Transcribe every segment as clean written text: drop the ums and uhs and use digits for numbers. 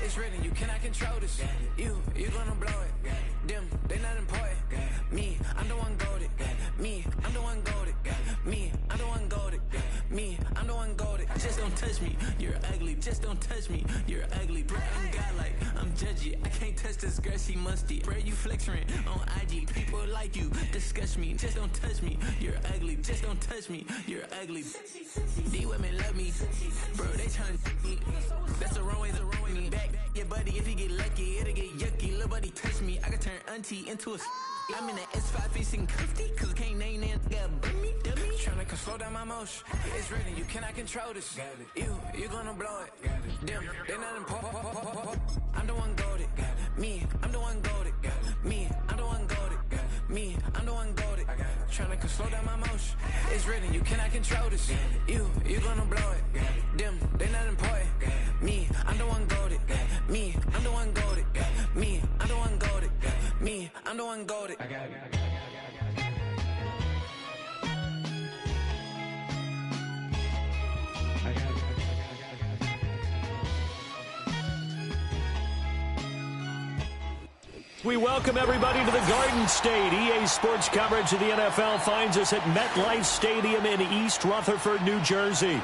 It's written, you cannot control this. You gonna blow it. Them, they not important. Me, I'm the one goated. Me, I'm the one goated. Me, I'm the one goated. Me, I'm the one goated. Just don't touch me, you're ugly. Just don't touch me, you're ugly. Bro, I'm godlike, I'm judgy. I can't touch this girl, she musty. Bro, you flexing on IG. People like you disgust me. Just don't touch me, you're ugly. Just don't touch me, you're ugly. These women love me, bro, they tryna me. That's the wrong way, me back. Yeah, buddy, if you get lucky, it'll get yucky. Little buddy touch me, I can turn auntie into a. I'm in the S5 facing cuffy, cause can't name that guy but me, dummy. Tryna slow down my motion. It's written, you cannot control this. You gonna blow it. Them, they not important. I'm the one goated. Me, I'm the one goated. Me, I'm the one goated. Me, I'm the one goated. Tryna slow down my motion. It's written, you cannot control this. You gonna blow it. Them, they not important. Me, I'm the one goated. Me, I'm the one goated. Me, I'm the one goated. Me, I'm the one goated. We welcome everybody to the Garden State. EA Sports coverage of the NFL finds us at MetLife Stadium in East Rutherford, New Jersey.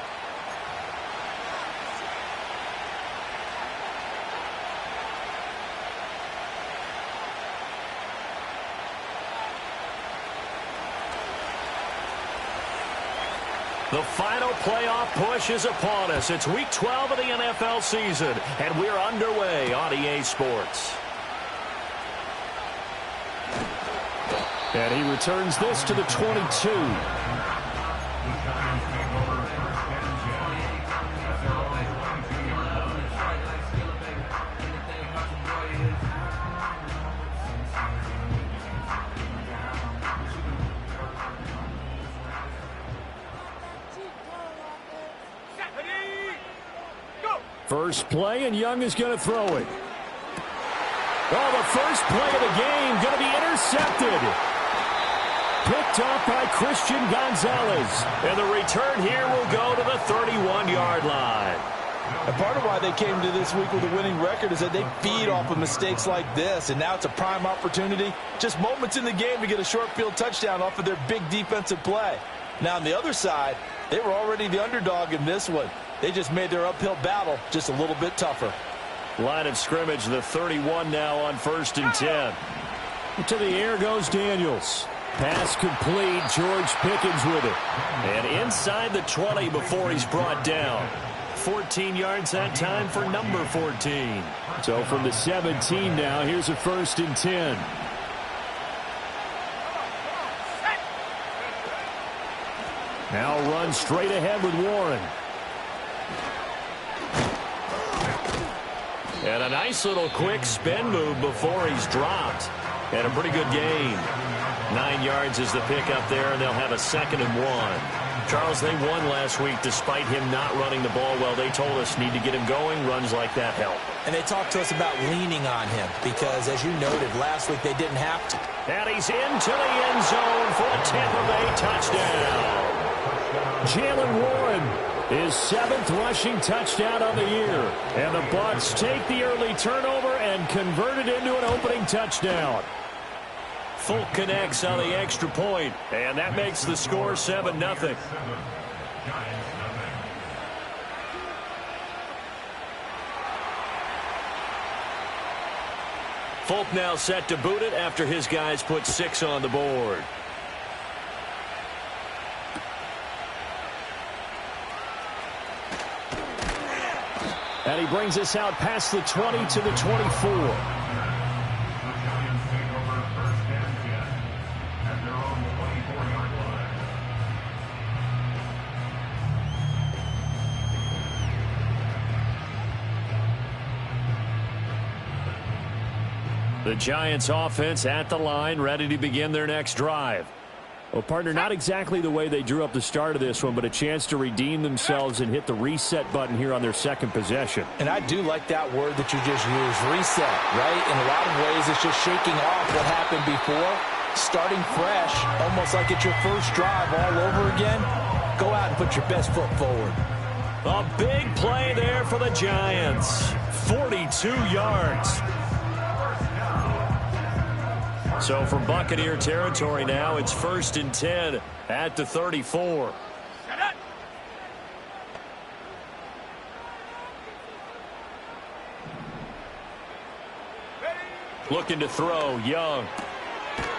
The final playoff push is upon us. It's Week 12 of the NFL season, and we're underway on EA Sports. And he returns this to the 22. First play, and Young is going to throw it. Oh, the first play of the game going to be intercepted. Picked up by Christian Gonzalez. And the return here will go to the 31-yard line. And part of why they came to this week with a winning record is that they feed off of mistakes like this. And now it's a prime opportunity. Just moments in the game to get a short field touchdown off of their big defensive play. Now on the other side, they were already the underdog in this one. They just made their uphill battle just a little bit tougher. Line of scrimmage, the 31 now on 1st and 10. To the air goes Daniels. Pass complete. George Pickens with it. And inside the 20 before he's brought down. 14 yards that time for number 14. So from the 17 now, here's a 1st and 10. Now run straight ahead with Warren. And a nice little quick spin move before he's dropped. And a pretty good gain. 9 yards is the pickup there, and they'll have a 2nd and 1. Charles, they won last week despite him not running the ball well. They told us need to get him going. Runs like that help. And they talked to us about leaning on him because, as you noted, last week they didn't have to. And he's into the end zone for a Tampa Bay touchdown. Jalen Warren, his 7th rushing touchdown on the year. And the Bucs take the early turnover and convert it into an opening touchdown. Folk connects on the extra point, and that makes the score 7-0. Folk now set to boot it after his guys put 6 on the board. And he brings us out past the 20 to the 24. The Giants offense at the line, ready to begin their next drive. Well, partner, not exactly the way they drew up the start of this one, but a chance to redeem themselves and hit the reset button here on their 2nd possession. And I do like that word that you just used, reset, right? In a lot of ways, it's just shaking off what happened before, starting fresh, almost like it's your first drive all over again. Go out and put your best foot forward. A big play there for the Giants. 42 yards. So from Buccaneer territory now, it's 1st and 10 at the 34. Looking to throw, Young.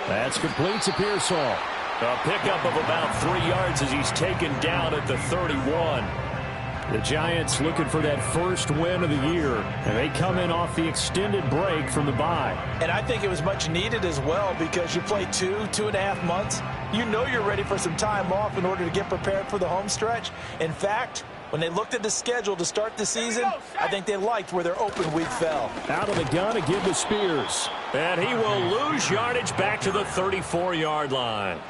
That's complete to Pearsall. A pickup of about 3 yards as he's taken down at the 31. The Giants looking for that first win of the year, and they come in off the extended break from the bye. And I think it was much needed as well because you play 2.5 months. You know you're ready for some time off in order to get prepared for the home stretch. In fact, when they looked at the schedule to start the season, I think they liked where their open week fell. Out of the gun to give to Spears. And he will lose yardage back to the 34-yard line.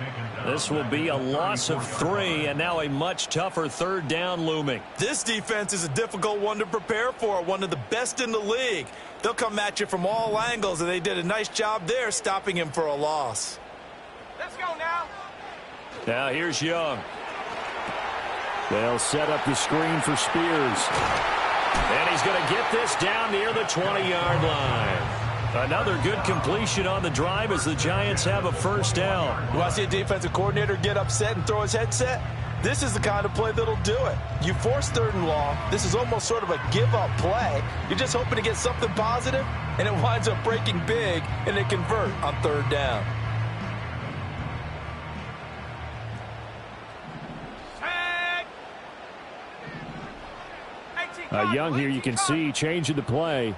This will be a loss of 3, and now a much tougher 3rd down looming. This defense is a difficult one to prepare for, one of the best in the league. They'll come at you from all angles, and they did a nice job there stopping him for a loss. Let's go now. Now here's Young. They'll set up the screen for Spears. And he's going to get this down near the 20-yard line. Another good completion on the drive as the Giants have a 1st down. You want to see a defensive coordinator get upset and throw his headset? This is the kind of play that'll do it. You force 3rd and long. This is almost sort of a give-up play. You're just hoping to get something positive, and it winds up breaking big, and they convert on 3rd down. Young here, you can see, changing the play.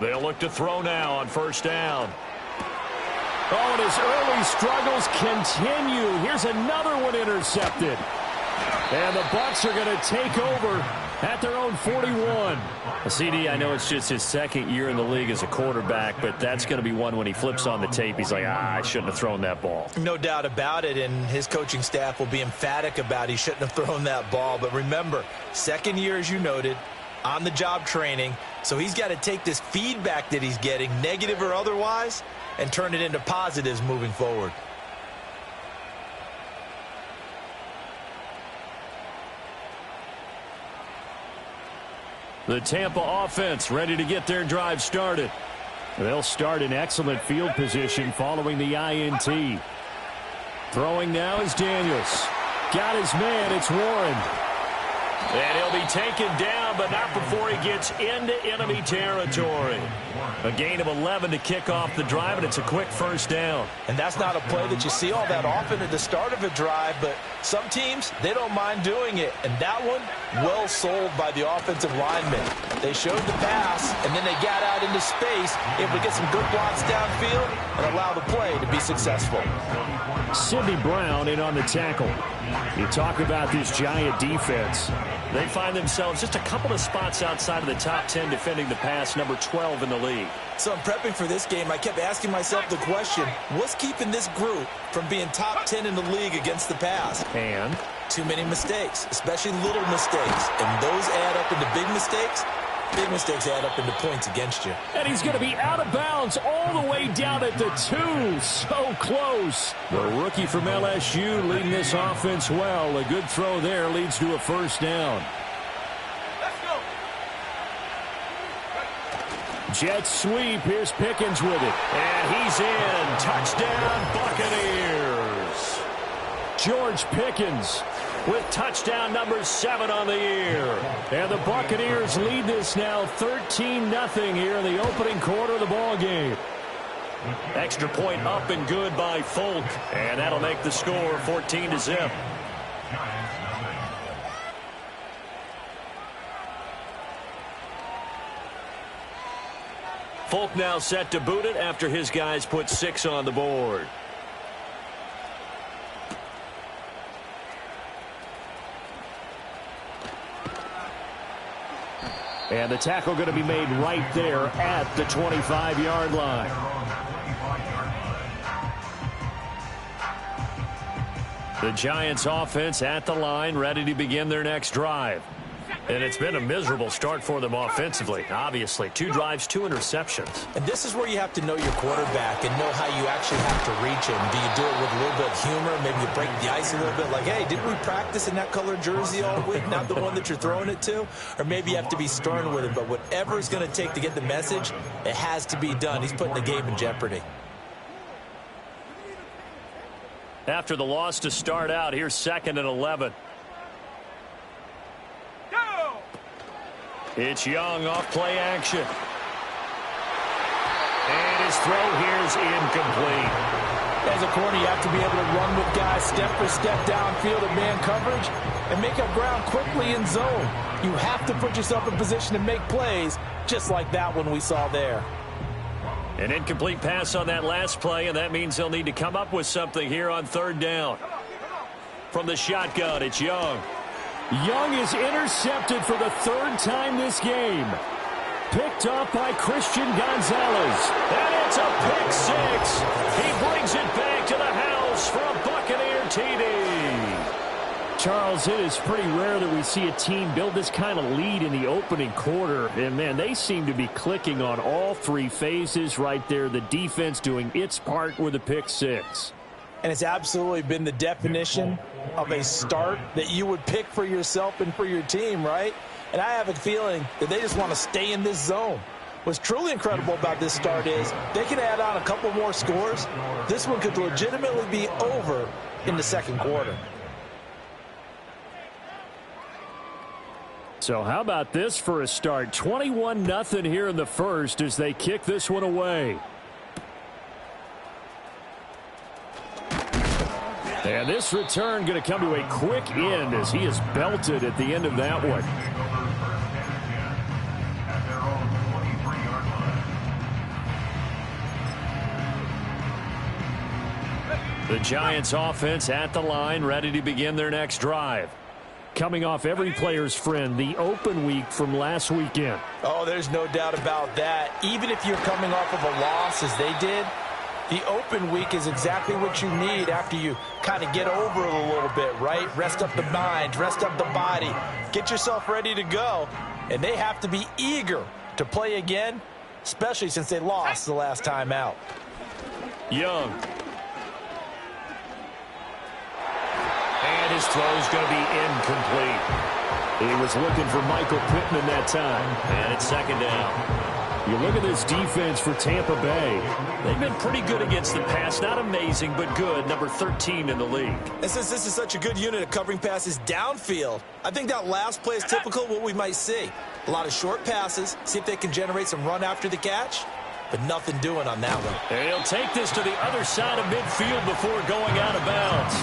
They'll look to throw now on 1st down. Oh, and his early struggles continue. Here's another one intercepted. And the Bucs are going to take over at their own 41. CD, I know it's just his 2nd year in the league as a quarterback, but that's going to be one when he flips on the tape. He's like, I shouldn't have thrown that ball. No doubt about it, and his coaching staff will be emphatic about he shouldn't have thrown that ball. But remember, 2nd year, as you noted, on-the-job training, so he's got to take this feedback that he's getting, negative or otherwise, and turn it into positives moving forward. The Tampa offense ready to get their drive started. They'll start in excellent field position following the INT. Throwing now is Daniels. Got his man, it's Warren. And he'll be taken down, but not before he gets into enemy territory. A gain of 11 to kick off the drive, and it's a quick 1st down. And that's not a play that you see all that often at the start of a drive, but some teams, they don't mind doing it. And that one, well sold by the offensive linemen. They showed the pass, and then they got out into space, able to get some good blocks downfield and allow the play to be successful. Sidney Brown in on the tackle. You talk about this Giant defense. They find themselves just a couple of spots outside of the top 10 defending the pass, number 12 in the league. So in prepping for this game, I kept asking myself the question, what's keeping this group from being top 10 in the league against the pass? And? Too many mistakes, especially little mistakes. And those add up into big mistakes. Big mistakes add up into points against you. And he's going to be out of bounds all the way down at the 2. So close. The rookie from LSU leading this offense well. A good throw there leads to a 1st down. Let's go. Jet sweep. Here's Pickens with it. And he's in. Touchdown, Buccaneers. George Pickens with touchdown number 7 on the year. And the Buccaneers lead this now 13-0 here in the opening quarter of the ball game. Extra point up and good by Folk. And that'll make the score 14-0. Folk now set to boot it after his guys put 6 on the board. And the tackle going to be made right there at the 25-yard line. The Giants offense at the line, ready to begin their next drive. And it's been a miserable start for them offensively, obviously. 2 drives, 2 interceptions. And this is where you have to know your quarterback and know how you actually have to reach him. Do you do it with a little bit of humor? Maybe you break the ice a little bit like, hey, didn't we practice in that colored jersey all week, not the one that you're throwing it to? Or maybe you have to be stern with him. But whatever it's going to take to get the message, it has to be done. He's putting the game in jeopardy. After the loss to start out, here's 2nd and 11. It's Young off play action. And his throw here's incomplete. As a corner, you have to be able to run with guys step for step downfield at man coverage and make up ground quickly in zone. You have to put yourself in position to make plays just like that one we saw there. An incomplete pass on that last play, and that means they'll need to come up with something here on 3rd down. From the shotgun, it's Young. Young is intercepted for the 3rd time this game. Picked up by Christian Gonzalez. And it's a pick 6. He brings it back to the house for a Buccaneer TD. Charles, it is pretty rare that we see a team build this kind of lead in the opening quarter. And, man, they seem to be clicking on all 3 phases right there. The defense doing its part with a pick 6. And it's absolutely been the definition of a start that you would pick for yourself and for your team, right? And I have a feeling that they just want to stay in this zone. What's truly incredible about this start is they can add on a couple more scores. This one could legitimately be over in the 2nd quarter. So how about this for a start? 21-0 here in the 1st as they kick this one away. And this return going to come to a quick end as he is belted at the end of that one. The Giants offense at the line, ready to begin their next drive. Coming off every player's friend, the open week from last weekend. Oh, there's no doubt about that. Even if you're coming off of a loss as they did, the open week is exactly what you need after you kind of get over it a little bit, right? Rest up the mind, rest up the body, get yourself ready to go. And they have to be eager to play again, especially since they lost the last time out. Young. And his throw's going to be incomplete. He was looking for Michael Pittman that time. And it's 2nd down. You look at this defense for Tampa Bay. They've been pretty good against the pass. Not amazing, but good. Number 13 in the league. And since this is such a good unit of covering passes downfield, I think that last play is typical of what we might see. A lot of short passes, see if they can generate some run after the catch, but nothing doing on that one. And he'll take this to the other side of midfield before going out of bounds.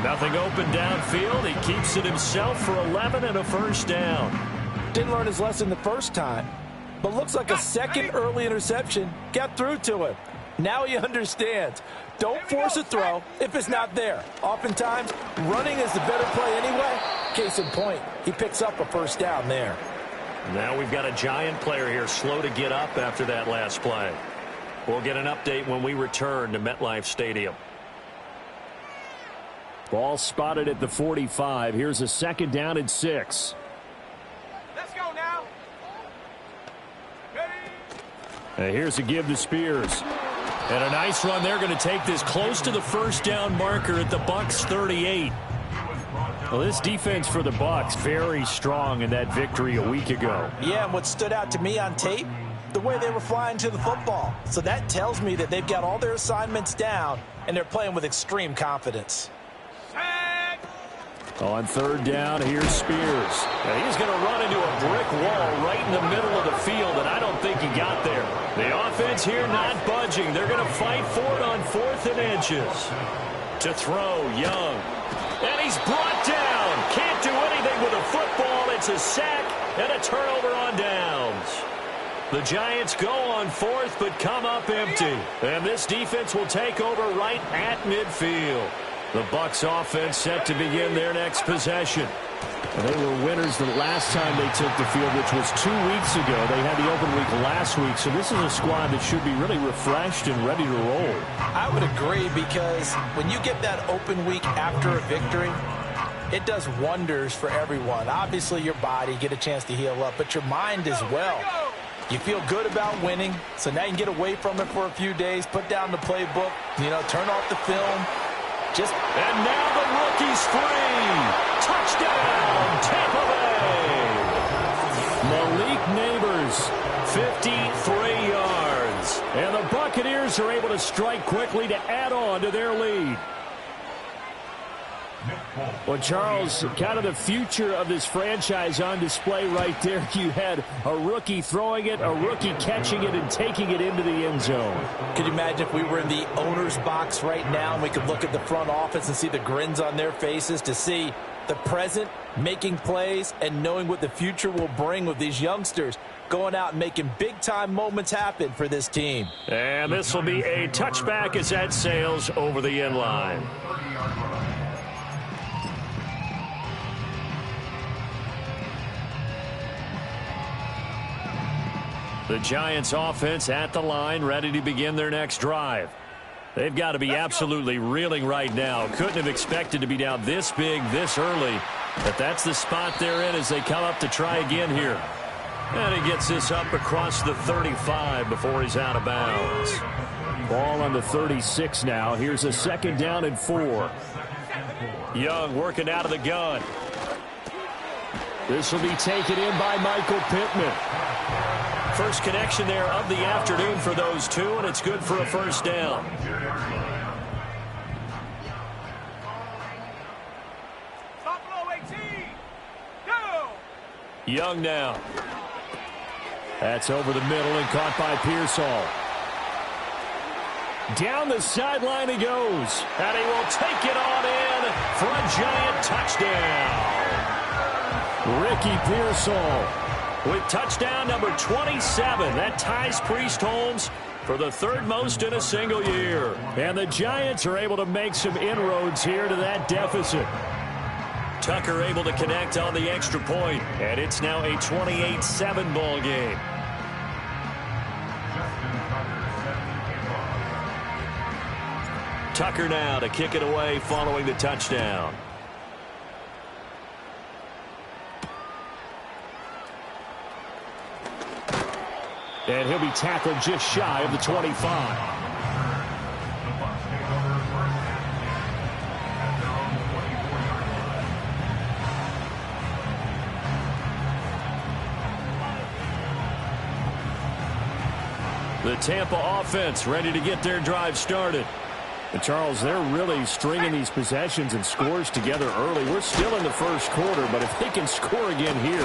Nothing open downfield. He keeps it himself for 11 and a 1st down. Didn't learn his lesson the first time, but looks like a 2nd early interception got through to him. Now he understands. Don't force a throw if it's not there. Oftentimes, running is the better play anyway. Case in point, he picks up a 1st down there. Now we've got a Giant player here slow to get up after that last play. We'll get an update when we return to MetLife Stadium. Ball spotted at the 45. Here's a 2nd down and 6. Let's go now. Here's a give to Spears. And a nice run. They're going to take this close to the 1st down marker at the Bucs 38. Well, this defense for the Bucs very strong in that victory a week ago. Yeah, and what stood out to me on tape, the way they were flying to the football. So that tells me that they've got all their assignments down, and they're playing with extreme confidence. On 3rd down, here's Spears. Now he's going to run into a brick wall right in the middle of the field, and I don't think he got there. The offense here not budging. They're going to fight for it on 4th and inches. To throw, Young. And he's brought down. Can't do anything with a football. It's a sack and a turnover on downs. The Giants go on 4th, but come up empty. And this defense will take over right at midfield. The Bucs offense set to begin their next possession. And they were winners the last time they took the field, which was 2 weeks ago. They had the open week last week, so this is a squad that should be really refreshed and ready to roll. I would agree, because when you get that open week after a victory, it does wonders for everyone. Obviously, your body, get a chance to heal up, but your mind as well. You feel good about winning, so now you can get away from it for a few days, put down the playbook, turn off the film. And now the rookie's free. Touchdown, Tampa Bay. Malik Neighbors, 53 yards. And the Buccaneers are able to strike quickly to add on to their lead. Well, Charles, kind of the future of this franchise on display right there. You had a rookie throwing it, a rookie catching it, and taking it into the end zone. Could you imagine if we were in the owner's box right now and we could look at the front office and see the grins on their faces, to see the present making plays and knowing what the future will bring with these youngsters going out and making big-time moments happen for this team. And this will be a touchback as that sails over the end line. The Giants offense at the line, ready to begin their next drive. They've got to be absolutely reeling right now. Couldn't have expected to be down this big, this early. But that's the spot they're in as they come up to try again here. And he gets this up across the 35 before he's out of bounds. Ball on the 36 now. Here's a 2nd down and 4. Young working out of the gun. This will be taken in by Michael Pittman. First connection there of the afternoon for those two, and it's good for a 1st down. Young now. That's over the middle and caught by Pearsall. Down the sideline he goes, and he will take it on in for a Giant touchdown. Ricky Pearsall with touchdown number 27. That ties Priest Holmes for the 3rd most in a single year. And the Giants are able to make some inroads here to that deficit. Tucker able to connect on the extra point, and it's now a 28-7 ball game. Tucker now to kick it away following the touchdown. And he'll be tackled just shy of the 25. The Tampa offense ready to get their drive started. And Charles, they're really stringing these possessions and scores together early. We're still in the 1st quarter, but if they can score again here,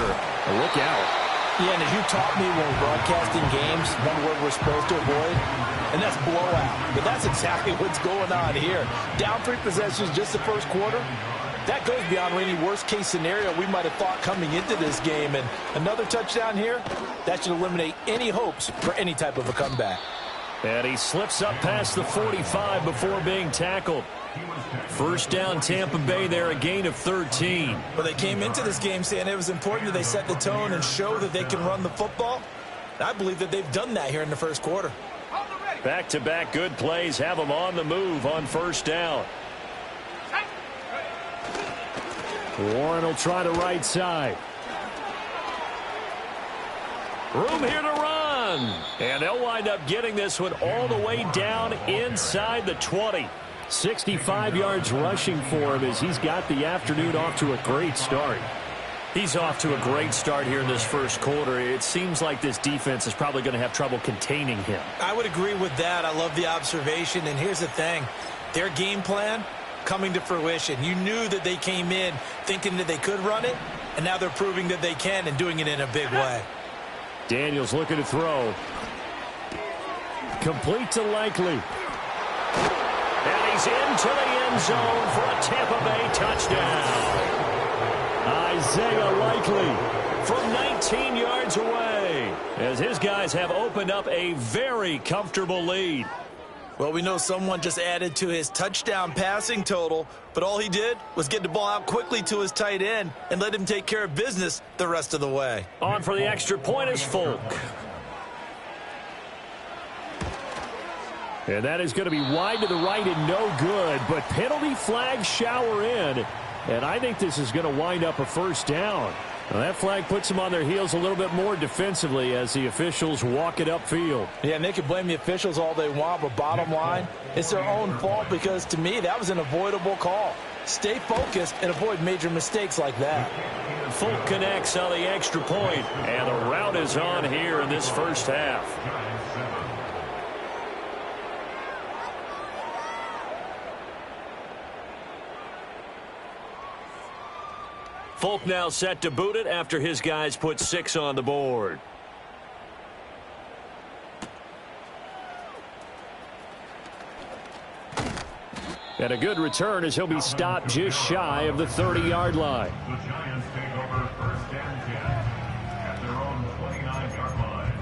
look out. Yeah, and as you taught me when we're broadcasting games, one word we're supposed to avoid, and that's blowout. But that's exactly what's going on here. Down 3 possessions just the 1st quarter. That goes beyond any worst-case scenario we might have thought coming into this game. And another touchdown here, that should eliminate any hopes for any type of a comeback. And he slips up past the 45 before being tackled. 1st down, Tampa Bay there, a gain of 13. Well, they came into this game saying it was important that they set the tone and show that they can run the football. I believe that they've done that here in the 1st quarter. Back-to-back good plays have them on the move on 1st down. Warren will try to right side. Room here to run. And they'll wind up getting this one all the way down inside the 20. 65 yards rushing for him as he's got the afternoon off to a great start. He's off to a great start here in this 1st quarter. It seems like this defense is probably going to have trouble containing him. I would agree with that. I love the observation. And here's the thing. Their game plan coming to fruition. You knew that they came in thinking that they could run it, and now they're proving that they can and doing it in a big way. Daniels looking to throw. Complete to Likely. And he's into the end zone for a Tampa Bay touchdown. Isaiah Likely from 19 yards away as his guys have opened up a very comfortable lead. Well, we know someone just added to his touchdown passing total, but all he did was get the ball out quickly to his tight end and let him take care of business the rest of the way. On for the extra point is Folk. And that is going to be wide to the right and no good, but penalty flags shower in And I think this is going to wind up a first down. Now that flag puts them on their heels a little bit more defensively as the officials walk it upfield. Yeah, and they can blame the officials all they want, but bottom line, it's their own fault because, to me, that was an avoidable call. Stay focused and avoid major mistakes like that. Folk connects on the extra point, and the route is on here in this first half. Folk now set to boot it after his guys put 6 on the board. And a good return as he'll be stopped just shy of the 30-yard line. The Giants take over first and 10 at their own 29-yard line.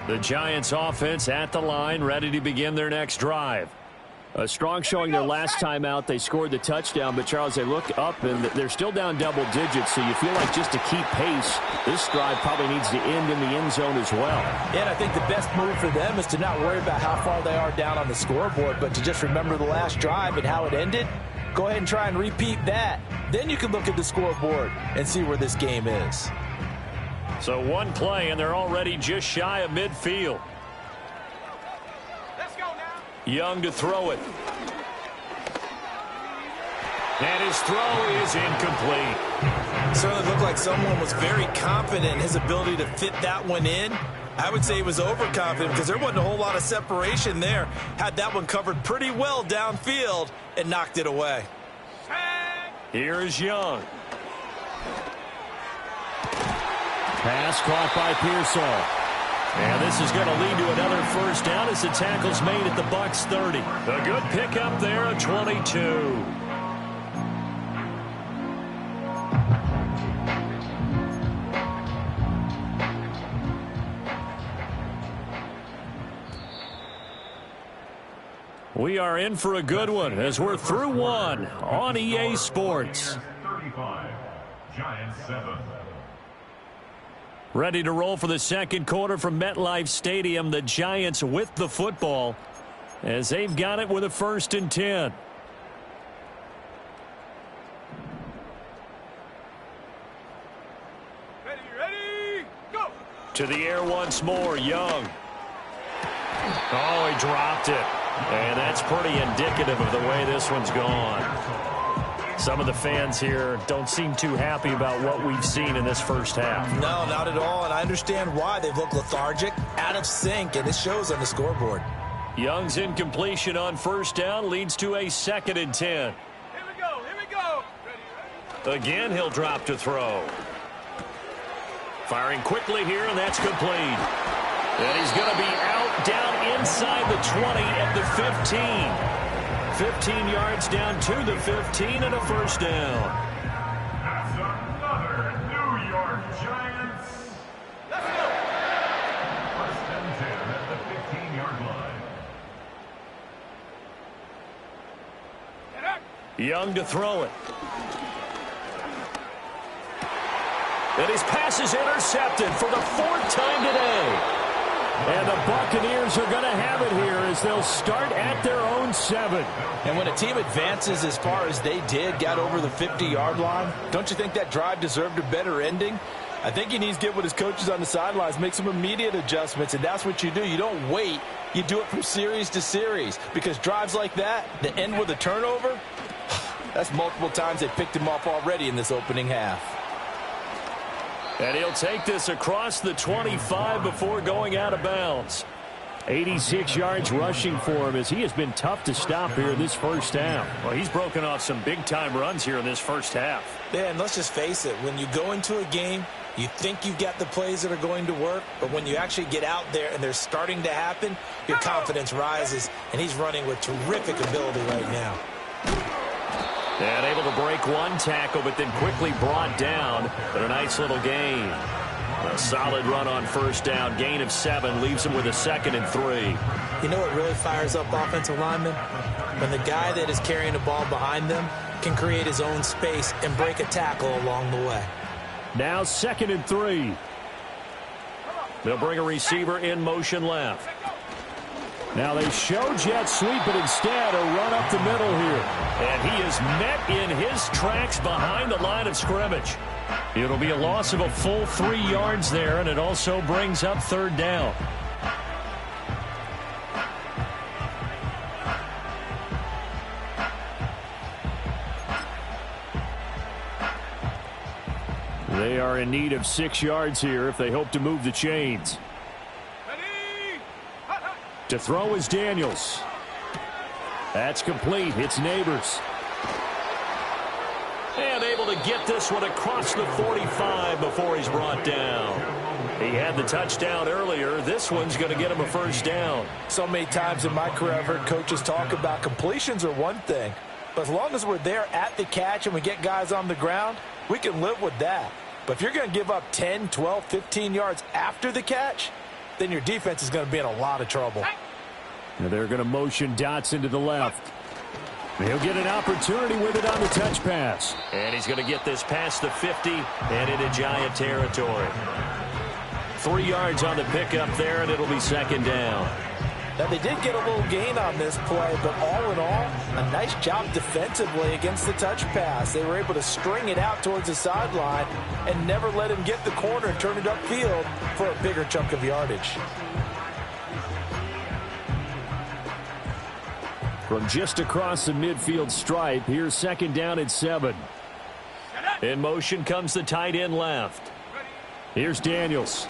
The Giants offense at the line, ready to begin their next drive. A strong showing their last time out. They scored the touchdown, but, Charles, they look up, and they're still down double digits, so you feel like just to keep pace, this drive probably needs to end in the end zone as well. And I think the best move for them is to not worry about how far they are down on the scoreboard, but to just remember the last drive and how it ended. Go ahead and try and repeat that. Then you can look at the scoreboard and see where this game is. So one play, and they're already just shy of midfield. Let's go now. Young to throw it. And his throw is incomplete. Certainly looked like someone was very confident in his ability to fit that one in. I would say he was overconfident because there wasn't a whole lot of separation there. Had that one covered pretty well downfield and knocked it away. Here is Young. Pass caught by Pearsall. And this is going to lead to another first down as the tackle's made at the Bucs 30. A good pickup there at 22. We are in for a good one as we're through one on EA Sports. 35, Giants 7. Ready to roll for the second quarter from MetLife Stadium. The Giants with the football as they've got it with a 1st and 10. Ready, go! To the air once more, Young. Oh, he dropped it. And that's pretty indicative of the way this one's gone. Some of the fans here don't seem too happy about what we've seen in this first half. No, not at all, and I understand why. They've looked lethargic, out of sync, and it shows on the scoreboard. Young's incompletion on first down leads to a 2nd and 10. Here we go, here we go. Ready. Again, he'll drop to throw. Firing quickly here, and that's complete. And he's going to be out down inside the 20 at the 15. 15 yards down to the 15 and a first down. That's another New York Giants. Let's go. First and 10 at the 15-yard line. Get up. Young to throw it. And his pass is intercepted for the 4th time today. And the Buccaneers are going to have it here as they'll start at their own 7. And when a team advances as far as they did, got over the 50-yard line, don't you think that drive deserved a better ending? I think he needs to get with his coaches on the sidelines, make some immediate adjustments, and that's what you do. You don't wait. You do it from series to series because drives like that end with a turnover, that's multiple times they picked him off already in this opening half. And he'll take this across the 25 before going out of bounds. 86 yards rushing for him as he has been tough to stop here in this first half. Well, he's broken off some big-time runs here in this first half. Yeah, and let's just face it. When you go into a game, you think you've got the plays that are going to work, but when you actually get out there and they're starting to happen, your confidence rises, and he's running with terrific ability right now. And able to break one tackle, but then quickly brought down. But a nice little gain. A solid run on first down. Gain of 7 leaves him with a 2nd and 3. You know what really fires up offensive linemen? When the guy that is carrying the ball behind them can create his own space and break a tackle along the way. Now 2nd and 3. They'll bring a receiver in motion left. Now they show jet sweep, but instead a run up the middle here. And he is met in his tracks behind the line of scrimmage. It'll be a loss of a full 3 yards there, and it also brings up third down. They are in need of 6 yards here if they hope to move the chains. To throw is Daniels. That's complete. It's Neighbors. And able to get this one across the 45 before he's brought down. He had the touchdown earlier. This one's going to get him a first down. So many times in my career I've heard coaches talk about completions are one thing. But as long as we're there at the catch and we get guys on the ground, we can live with that. But if you're going to give up 10, 12, 15 yards after the catch, then your defense is going to be in a lot of trouble. Now they're going to motion Dotson to the left. He'll get an opportunity with it on the touch pass. And he's going to get this past the 50 and into Giant territory. 3 yards on the pickup there, and it'll be second down. Now, they did get a little gain on this play, but all in all, a nice job defensively against the touch pass. They were able to string it out towards the sideline and never let him get the corner and turn it upfield for a bigger chunk of yardage. From just across the midfield stripe, here's second down at 7. In motion comes the tight end left. Here's Daniels.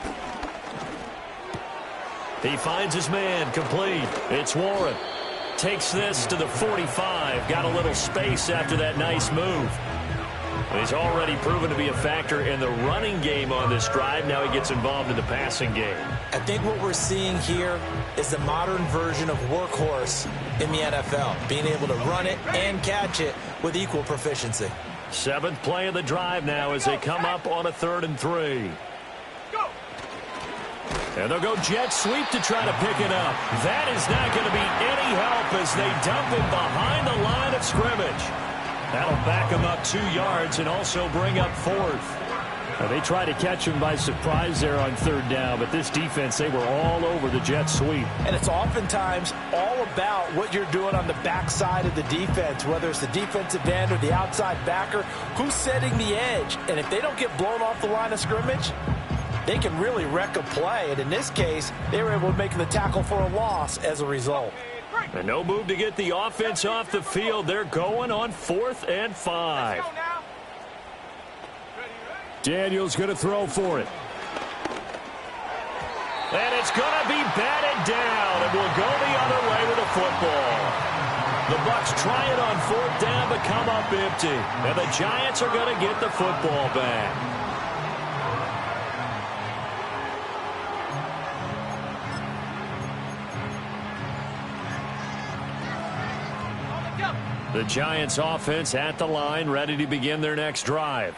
He finds his man, complete. It's Warren. Takes this to the 45. Got a little space after that nice move. He's already proven to be a factor in the running game on this drive. Now he gets involved in the passing game. I think what we're seeing here is the modern version of workhorse in the NFL. Being able to run it and catch it with equal proficiency. 7th play of the drive now as they come up on a 3rd and 3. And they'll go jet sweep to try to pick it up. That is not going to be any help as they dump it behind the line of scrimmage. That'll back them up 2 yards and also bring up 4th. Now they try to catch him by surprise there on 3rd down, but this defense, they were all over the jet sweep. And it's oftentimes all about what you're doing on the backside of the defense, whether it's the defensive end or the outside backer, who's setting the edge. And if they don't get blown off the line of scrimmage, they can really wreck a play. And in this case, they were able to make the tackle for a loss as a result. And no move to get the offense off the field. They're going on 4th and 5. Daniels going to throw for it. And it's going to be batted down, and we'll go the other way with the football. The Bucs try it on 4th down, but come up empty. And the Giants are going to get the football back. The Giants offense at the line, ready to begin their next drive.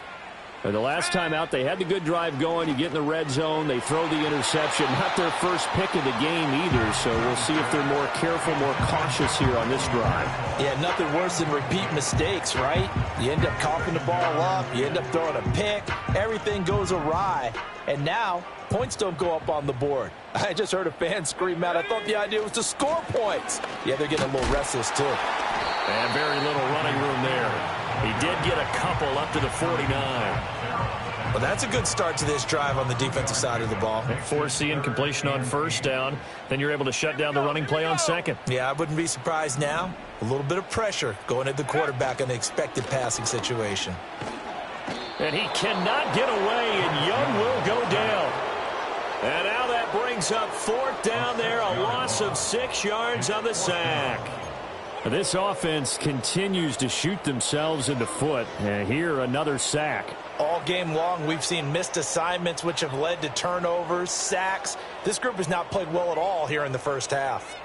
And the last time out, they had the good drive going. You get in the red zone, they throw the interception. Not their first pick of the game either, so we'll see if they're more careful, more cautious here on this drive. Yeah, nothing worse than repeat mistakes, right? You end up coughing the ball up, you end up throwing a pick, everything goes awry. And now, points don't go up on the board. I just heard a fan scream out, I thought the idea was to score points. Yeah, they're getting a little restless too. And very little running room there. He did get a couple up to the 49. Well, that's a good start to this drive on the defensive side of the ball. Forcing incompletion on 1st down. Then you're able to shut down the running play on 2nd. Yeah, I wouldn't be surprised now. A little bit of pressure going at the quarterback in the expected passing situation. And he cannot get away, and Young will go down. And now that brings up 4th down there, a loss of 6 yards on the sack. This offense continues to shoot themselves in the foot. And here, another sack. All game long, we've seen missed assignments, which have led to turnovers, sacks. This group has not played well at all here in the first half.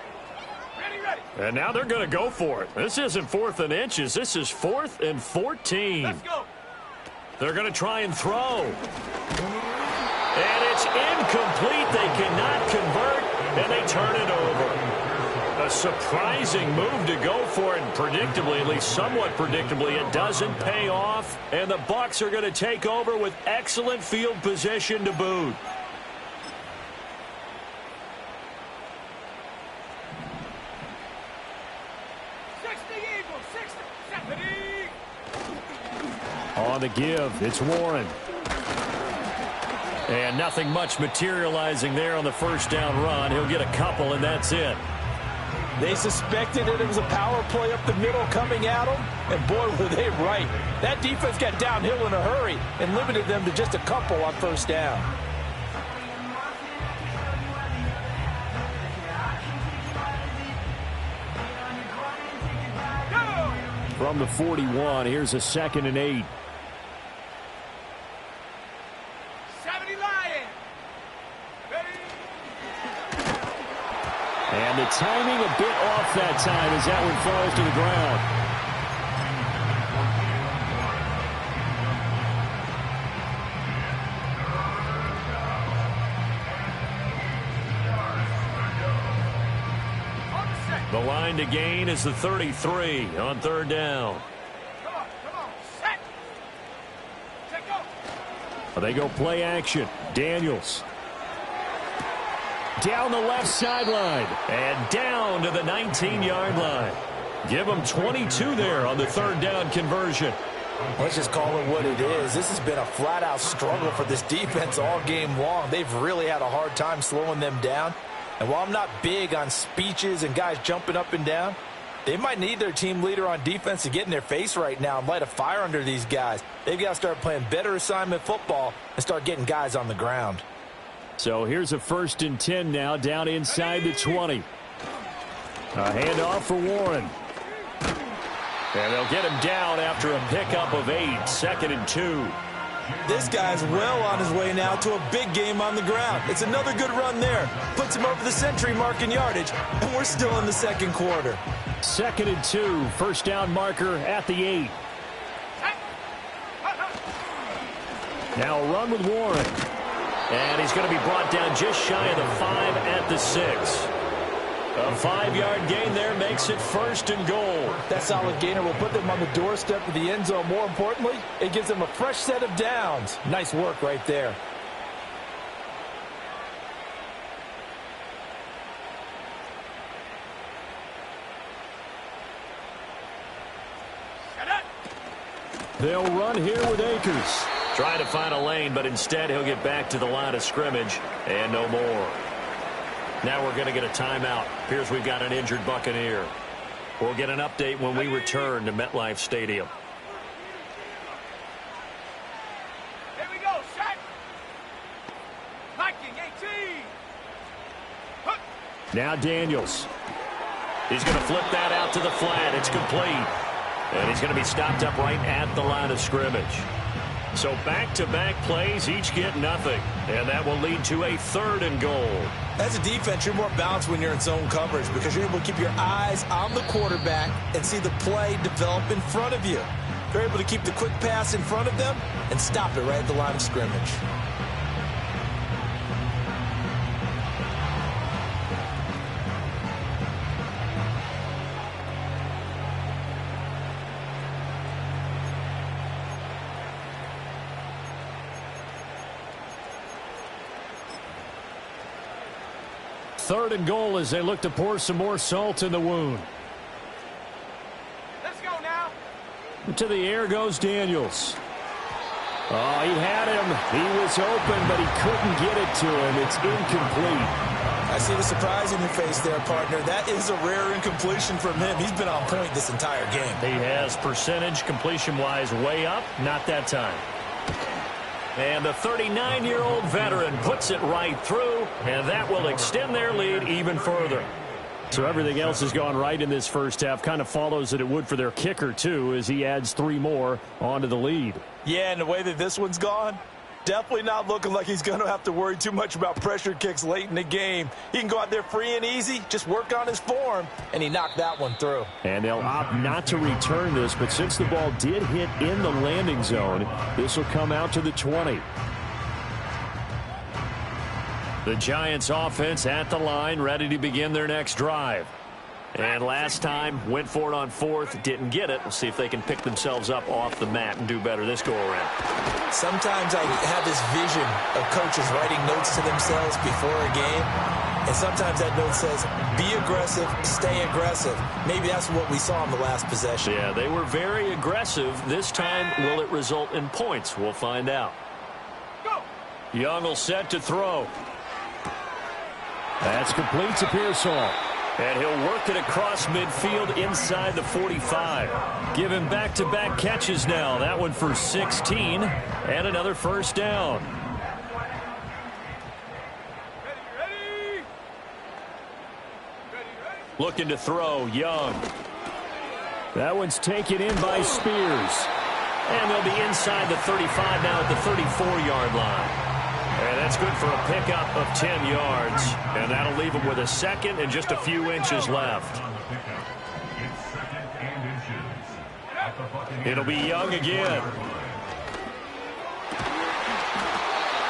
And now they're going to go for it. This isn't 4th and inches. This is 4th and 14. Let's go. They're going to try and throw. And it's incomplete. They cannot convert, and they turn it over. A surprising move to go for it, and predictably, at least somewhat predictably, it doesn't pay off. And the Bucs are going to take over with excellent field position to boot. on the give. It's Warren. And nothing much materializing there on the first down run. He'll get a couple, and that's it. They suspected it was a power play up the middle coming at them, and boy, were they right. That defense got downhill in a hurry and limited them to just a couple on first down. From the 41, here's a 2nd and 8. And the timing a bit off that time as that one falls to the ground. The line to gain is the 33 on 3rd down. Come on, set. Check go. They go play action. Daniels. Down the left sideline and down to the 19-yard line. Give them 22 there on the 3rd down conversion. Let's just call it what it is. This has been a flat-out struggle for this defense all game long. They've really had a hard time slowing them down. And while I'm not big on speeches and guys jumping up and down, they might need their team leader on defense to get in their face right now and light a fire under these guys. They've got to start playing better assignment football and start getting guys on the ground. So here's a 1st and 10 now down inside the 20. A handoff for Warren. And they'll get him down after a pickup of 8. 2nd and 2. This guy's well on his way now to a big game on the ground. It's another good run there. Puts him over the century mark in yardage, and we're still in the 2nd quarter. 2nd and 2. 1st down marker at the 8. Now a run with Warren. And he's going to be brought down just shy of the 5 at the 6. A 5-yard gain there makes it 1st and goal. That solid gainer will put them on the doorstep of the end zone. More importantly, it gives them a fresh set of downs. Nice work right there. They'll run here with Akers. Trying to find a lane, but instead he'll get back to the line of scrimmage and no more. Now we're going to get a timeout. Appears we've got an injured Buccaneer. We'll get an update when we return to MetLife Stadium. Here we go, set. Viking 18. Hook. Now Daniels. He's going to flip that out to the flat. It's complete. And he's going to be stopped up right at the line of scrimmage. So back-to-back plays, each get nothing. And that will lead to a 3rd and goal. As a defense, you're more balanced when you're in zone coverage because you're able to keep your eyes on the quarterback and see the play develop in front of you. You're able to keep the quick pass in front of them and stop it right at the line of scrimmage. Third and goal as they look to pour some more salt in the wound. Let's go now. To the air goes Daniels. Oh, he had him. He was open, but he couldn't get it to him. It's incomplete. I see the surprise in your face there, partner. That is a rare incompletion from him. He's been on point this entire game. He has percentage completion-wise way up. Not that time. And the 39-year-old veteran puts it right through, and that will extend their lead even further. So everything else has gone right in this first half. Kind of follows that it would for their kicker, too, as he adds 3 more onto the lead. Yeah, and the way that this one's gone, definitely not looking like he's going to have to worry too much about pressure kicks late in the game. He can go out there free and easy, just work on his form, and he knocked that one through. And they'll opt not to return this, but since the ball did hit in the landing zone, this will come out to the 20. The Giants offense at the line, ready to begin their next drive. And last time, went for it on 4th, didn't get it. We'll see if they can pick themselves up off the mat and do better this go-around. Sometimes I have this vision of coaches writing notes to themselves before a game. And sometimes that note says, be aggressive, stay aggressive. Maybe that's what we saw in the last possession. Yeah, they were very aggressive. This time, will it result in points? We'll find out. Go. Young will set to throw. That's complete to Pearsall. And he'll work it across midfield inside the 45. Give him back-to-back catches now. That one for 16 and another first down. Ready. Looking to throw, Young. That one's taken in by Spears. And they'll be inside the 35 now at the 34-yard line. And that's good for a pickup of 10 yards. And that'll leave him with a second and just a few inches left. It'll be Young again.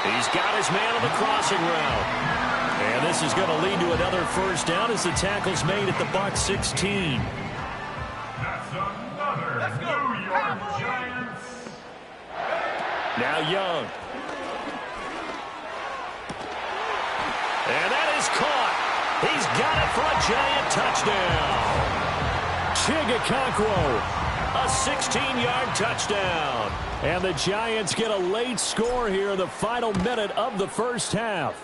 He's got his man on the crossing route. And this is going to lead to another first down as the tackle's made at the Bucs 16. That's another New York Giants. Now Young. And that is caught. He's got it for a Giant touchdown. Chigakonkwo, a 16-yard touchdown. And the Giants get a late score here in the final minute of the first half.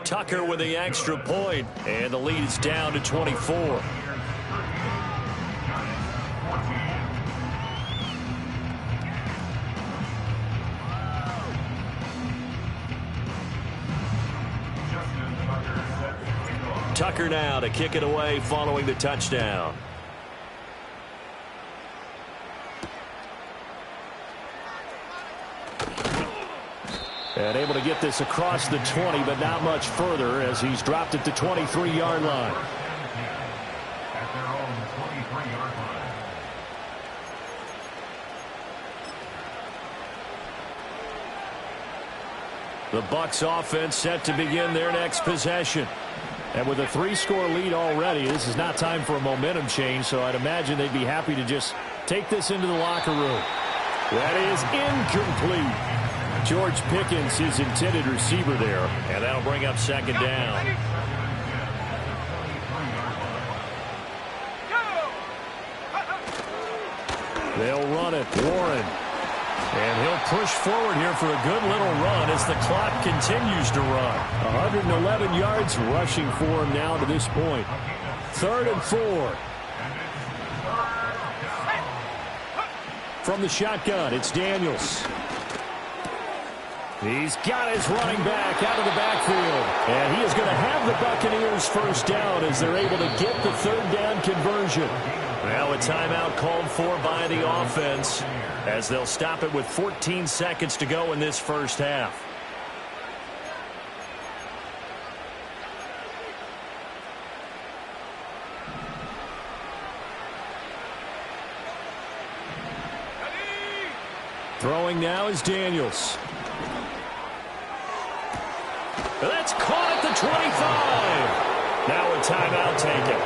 Tucker with the extra point, and the lead is down to 24. Tucker now to kick it away following the touchdown. And able to get this across the 20, but not much further as he's dropped it to 23-yard line. At their own 23-yard line. The Bucs offense set to begin their next possession. And with a 3-score lead already, this is not time for a momentum change, so I'd imagine they'd be happy to just take this into the locker room. That is incomplete. George Pickens, his intended receiver there, and that'll bring up second down. They'll run it. Warren. And he'll push forward here for a good little run as the clock continues to run. 111 yards rushing for him now to this point. 3rd and 4. From the shotgun, it's Daniels. He's got his running back out of the backfield. And he is going to have the Buccaneers first down as they're able to get the 3rd down conversion. Now a timeout called for by the offense as they'll stop it with 14 seconds to go in this first half. Throwing now is Daniels. That's caught at the 25. Now a timeout taken.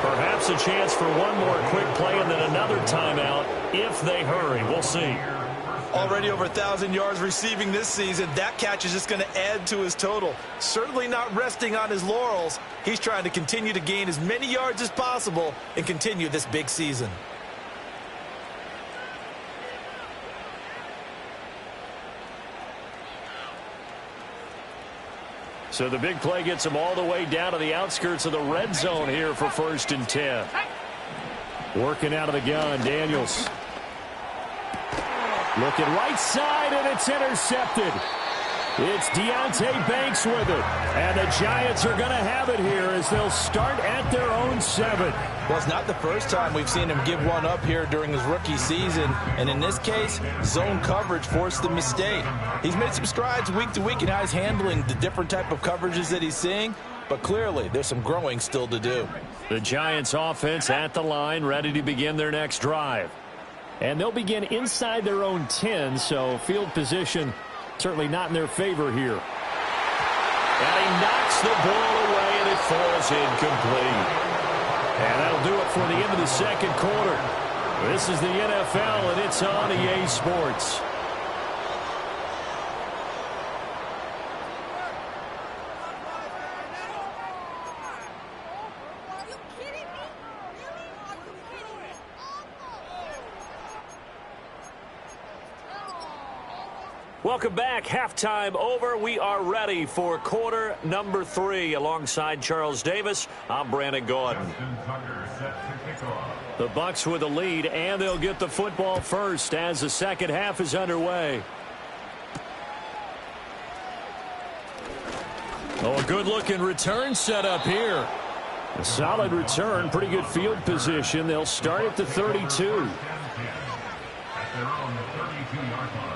Perhaps a chance for one more quick play and then another timeout if they hurry. We'll see. Already over 1,000 yards receiving this season. That catch is just going to add to his total. Certainly not resting on his laurels. He's trying to continue to gain as many yards as possible and continue this big season. So the big play gets him all the way down to the outskirts of the red zone here for 1st and 10. Working out of the gun, Daniels. Looking right side, and it's intercepted. It's Deonte Banks with it. And the Giants are going to have it here as they'll start at their own 7. Well, it's not the first time we've seen him give one up here during his rookie season. And in this case, zone coverage forced the mistake. He's made some strides week to week in how he's handling the different type of coverages that he's seeing. But clearly, there's some growing still to do. The Giants offense at the line, ready to begin their next drive. And they'll begin inside their own 10, so field position certainly not in their favor here. And he knocks the ball away, and it falls incomplete. And that'll do it for the end of the second quarter. This is the NFL, and it's on EA Sports. Welcome back. Halftime over. We are ready for quarter number 3. Alongside Charles Davis, I'm Brandon Gordon. The Bucs with the lead, and they'll get the football first as the second half is underway. Oh, a good-looking return set up here. A solid return, pretty good field position. They'll start at the 32. At their own 32-yard line.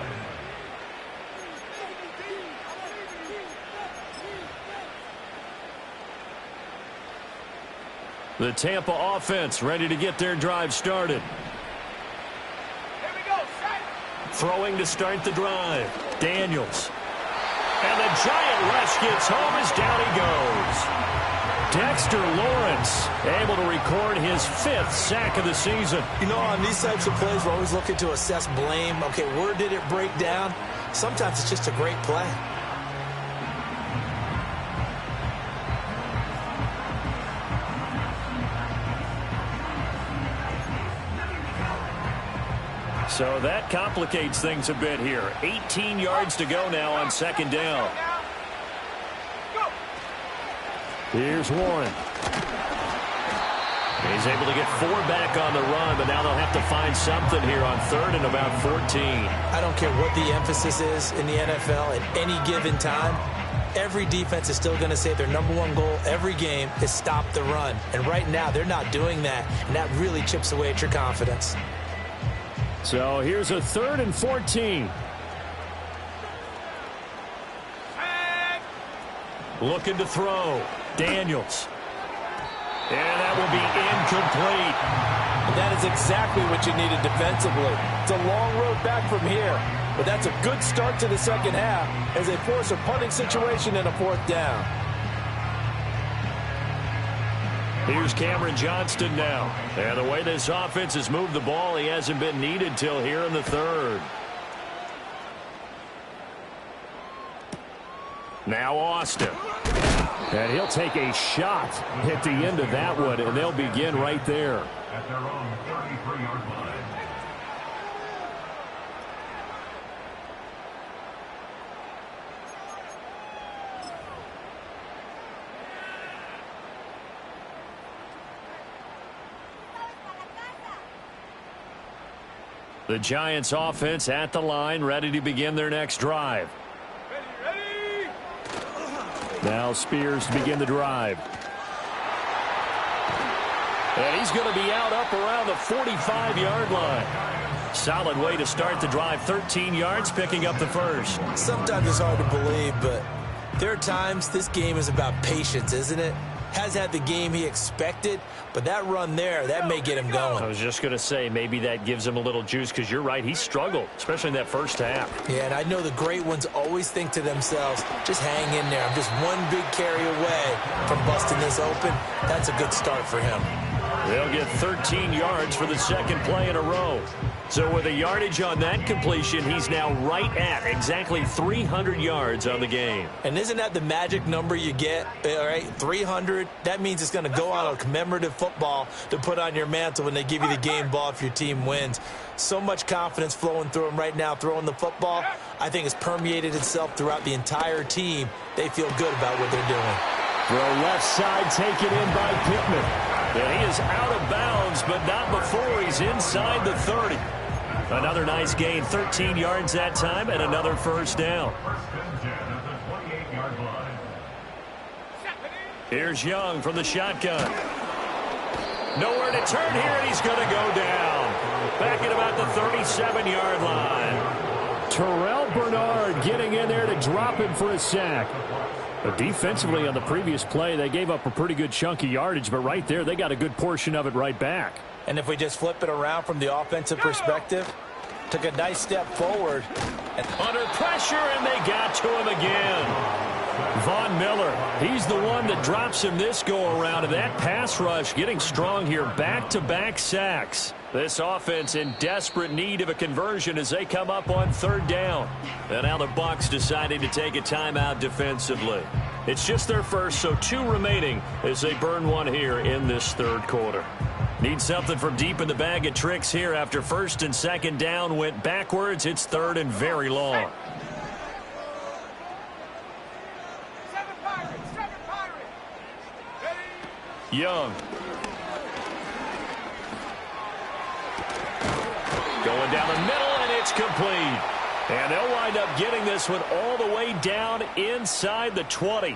The Tampa offense ready to get their drive started. Here we go, set. Throwing to start the drive. Daniels. And the giant rush gets home as down he goes. Dexter Lawrence able to record his 5th sack of the season. You know, on these types of plays, we're always looking to assess blame. Okay, where did it break down? Sometimes it's just a great play. So that complicates things a bit here. 18 yards to go now on second down. Here's Warren. He's able to get 4 back on the run, but now they'll have to find something here on 3rd and about 14. I don't care what the emphasis is in the NFL at any given time. Every defense is still going to say their #1 goal every game is stop the run. And right now, they're not doing that, and that really chips away at your confidence. So here's a 3rd and 14. Looking to throw. Daniels. And that will be incomplete. And that is exactly what you needed defensively. It's a long road back from here, but that's a good start to the second half as they force a punting situation and a 4th down. Here's Cameron Johnston now. And the way this offense has moved the ball, he hasn't been needed till here in the 3rd. Now Austin. And he'll take a shot at the end of that one, and they'll begin right there. At their own 33-yard line. The Giants offense at the line, ready to begin their next drive. Ready. Now Spears to begin the drive. And he's going to be out up around the 45-yard line. Solid way to start the drive. 13 yards, picking up the first. Sometimes it's hard to believe, but there are times this game is about patience, isn't it? Has had the game he expected, but that run there, that may get him going. I was just going to say, maybe that gives him a little juice, because you're right, he struggled, especially in that first half. Yeah, and I know the great ones always think to themselves, just hang in there. I'm just one big carry away from busting this open. That's a good start for him. They'll get 13 yards for the second play in a row. So with a yardage on that completion, he's now right at exactly 300 yards on the game. And isn't that the magic number you get? All right, 300. That means it's going to go on a commemorative football to put on your mantle when they give you the game ball if your team wins. So much confidence flowing through him right now, throwing the football. I think it's permeated itself throughout the entire team. They feel good about what they're doing. Throw left side, taken in by Pittman. And he is out of bounds, but not before he's inside the 30. Another nice gain, 13 yards that time, and another first down. Here's Young from the shotgun. Nowhere to turn here, and he's going to go down. Back at about the 37-yard line. Terrell Bernard getting in there to drop him for a sack. But defensively on the previous play, they gave up a pretty good chunk of yardage, but right there, they got a good portion of it right back. And if we just flip it around from the offensive perspective, took a nice step forward. Under pressure, and they got to him again. Von Miller, he's the one that drops him this go-around, and that pass rush getting strong here. Back-to-back sacks. This offense in desperate need of a conversion as they come up on 3rd down. And now the Bucs deciding to take a timeout defensively. It's just their first, so 2 remaining as they burn one here in this 3rd quarter. Need something from deep in the bag of tricks here after 1st and 2nd down went backwards. It's 3rd and very long. Young. Going down the middle, and it's complete. And they'll wind up getting this one all the way down inside the 20.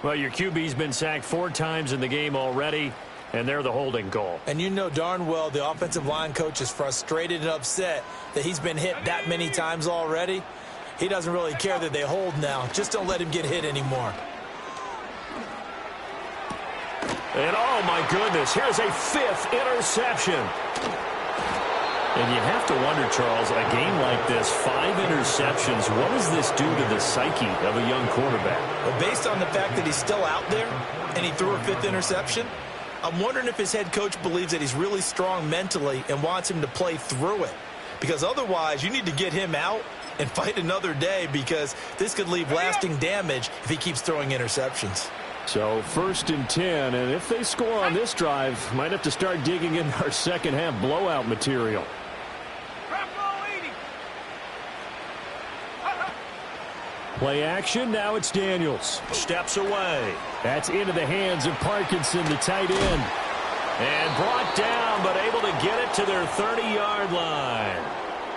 Well, your QB's been sacked 4 times in the game already, and they're the holding goal. And you know darn well the offensive line coach is frustrated and upset that he's been hit that many times already. He doesn't really care that they hold now. Just don't let him get hit anymore. And oh my goodness, here's a 5th interception. And you have to wonder, Charles, a game like this, 5 interceptions, what does this do to the psyche of a young quarterback? Well, based on the fact that he's still out there and he threw a 5th interception, I'm wondering if his head coach believes that he's really strong mentally and wants him to play through it. Because otherwise, you need to get him out and fight another day, because this could leave lasting damage if he keeps throwing interceptions. So 1st and 10, and if they score on this drive, might have to start digging in our second half blowout material. Play action, now it's Daniels. Steps away. That's into the hands of Parkinson, the tight end. And brought down, but able to get it to their 30-yard line.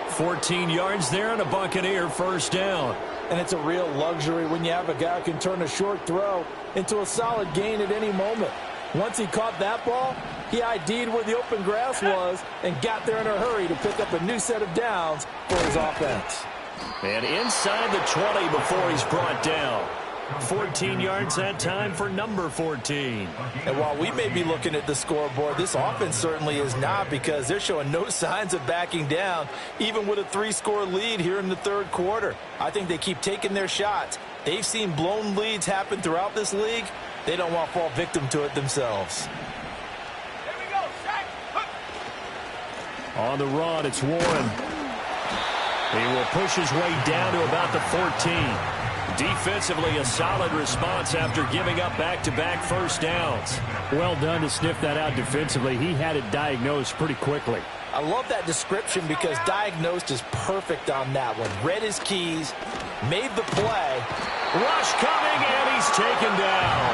14 yards there and a Buccaneer first down. And it's a real luxury when you have a guy who can turn a short throw into a solid gain at any moment. Once he caught that ball, he ID'd where the open grass was and got there in a hurry to pick up a new set of downs for his offense. And inside the 20 before he's brought down. 14 yards that time for number 14. And while we may be looking at the scoreboard, this offense certainly is not, because they're showing no signs of backing down, even with a 3-score lead here in the 3rd quarter. I think they keep taking their shots. They've seen blown leads happen throughout this league. They don't want to fall victim to it themselves. Here we go, Shaq. On the run, it's Warren. He will push his way down to about the 14. Defensively, a solid response after giving up back-to-back first downs. Well done to sniff that out defensively. He had it diagnosed pretty quickly. I love that description, because diagnosed is perfect on that one. Read his keys, made the play. Rush coming, and he's taken down.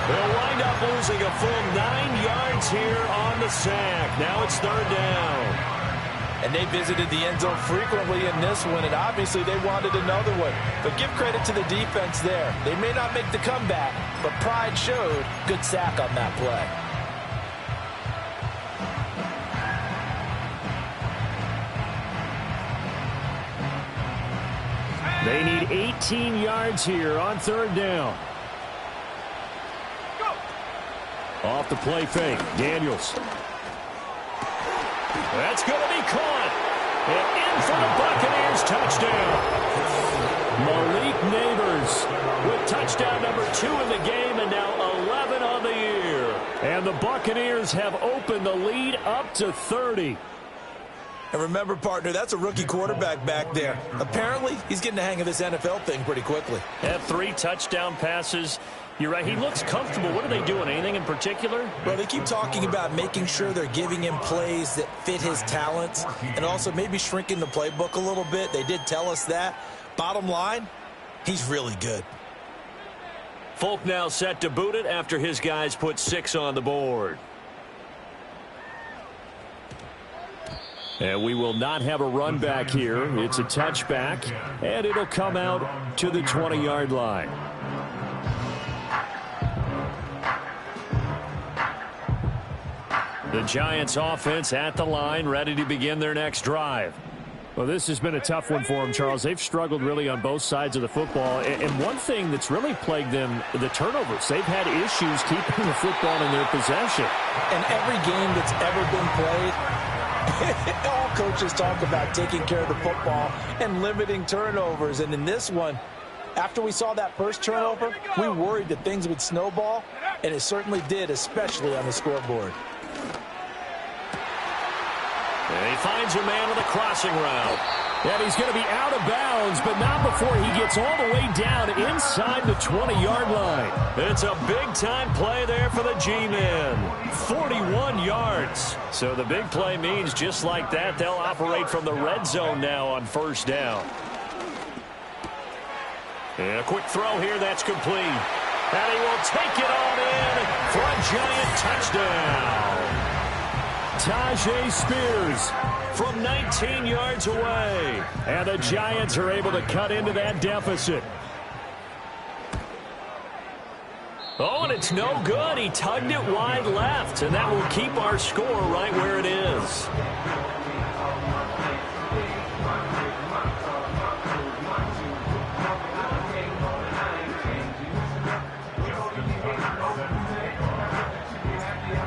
They'll wind up losing a full 9 yards here on the sack. Now it's 3rd down. And they visited the end zone frequently in this one, and obviously they wanted another one. But give credit to the defense there. They may not make the comeback, but pride showed. Good sack on that play. They need 18 yards here on 3rd down. Go. Off the play fake, Daniels. That's going to be caught. And in for the Buccaneers, touchdown. Malik Neighbors with touchdown number 2 in the game, and now 11 on the year. And the Buccaneers have opened the lead up to 30. And remember, partner, that's a rookie quarterback back there. Apparently, he's getting the hang of this NFL thing pretty quickly. Had 3 touchdown passes. You're right, he looks comfortable. What are they doing? Anything in particular? Well, they keep talking about making sure they're giving him plays that fit his talents, and also maybe shrinking the playbook a little bit. They did tell us that. Bottom line, he's really good. Folk now set to boot it after his guys put 6 on the board. And we will not have a run back here. It's a touchback, and it'll come out to the 20-yard line. The Giants offense at the line, ready to begin their next drive. Well, this has been a tough one for them, Charles. They've struggled really on both sides of the football. And one thing that's really plagued them, the turnovers. They've had issues keeping the football in their possession. And every game that's ever been played, all coaches talk about taking care of the football and limiting turnovers. And in this one, after we saw that first turnover, we worried that things would snowball, and it certainly did, especially on the scoreboard. And he finds a man with a crossing route. And he's going to be out of bounds, but not before he gets all the way down inside the 20-yard line. It's a big-time play there for the G-men. 41 yards. So the big play means just like that, they'll operate from the red zone now on first down. And a quick throw here, that's complete. And he will take it on in for a Giant touchdown. Tajay Spears from 19 yards away. And the Giants are able to cut into that deficit. Oh, and it's no good. He tugged it wide left, and that will keep our score right where it is.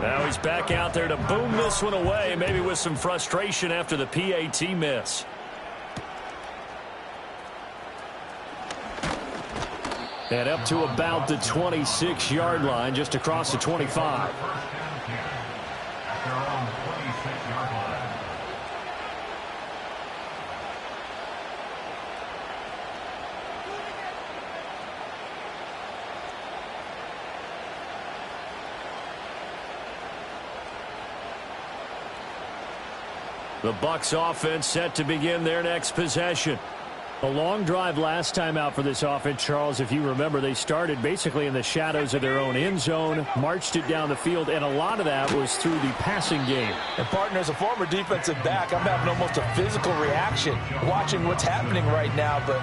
Now he's back out there to boom this one away, maybe with some frustration after the PAT miss. And up to about the 26-yard line, just across the 25. The Bucs offense set to begin their next possession. A long drive last time out for this offense, Charles. If you remember, they started basically in the shadows of their own end zone, marched it down the field, and a lot of that was through the passing game. And, partner, as a former defensive back, I'm having almost a physical reaction watching what's happening right now. But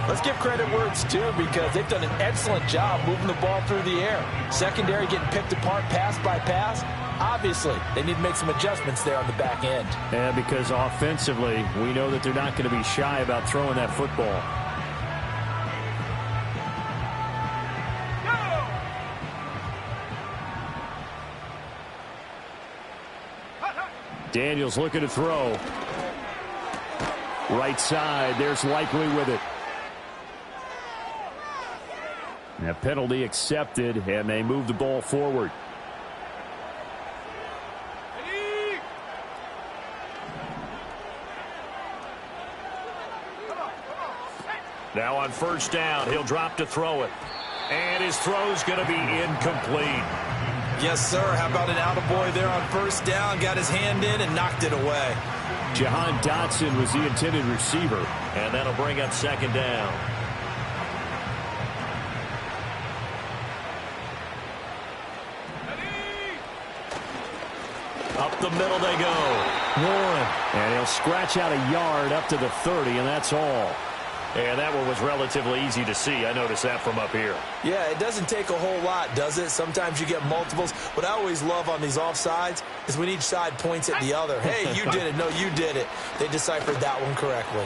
let's give credit where it's due, because they've done an excellent job moving the ball through the air. Secondary getting picked apart pass by pass. Obviously, they need to make some adjustments there on the back end. And because offensively, we know that they're not going to be shy about throwing that football. Daniels looking to throw. Right side, there's Likely with it. And a penalty accepted, and they move the ball forward. Now on first down, he'll drop to throw it. And his throw's going to be incomplete. Yes, sir. How about an attaboy there on first down? Got his hand in and knocked it away. Jahan Dotson was the intended receiver. And that'll bring up second down. Up the middle they go. Warren. And he'll scratch out a yard up to the 30, and that's all. And that one was relatively easy to see. I noticed that from up here. Yeah, it doesn't take a whole lot, does it? Sometimes you get multiples. What I always love on these offsides is when each side points at the other. Hey, you did it. No, you did it. They deciphered that one correctly.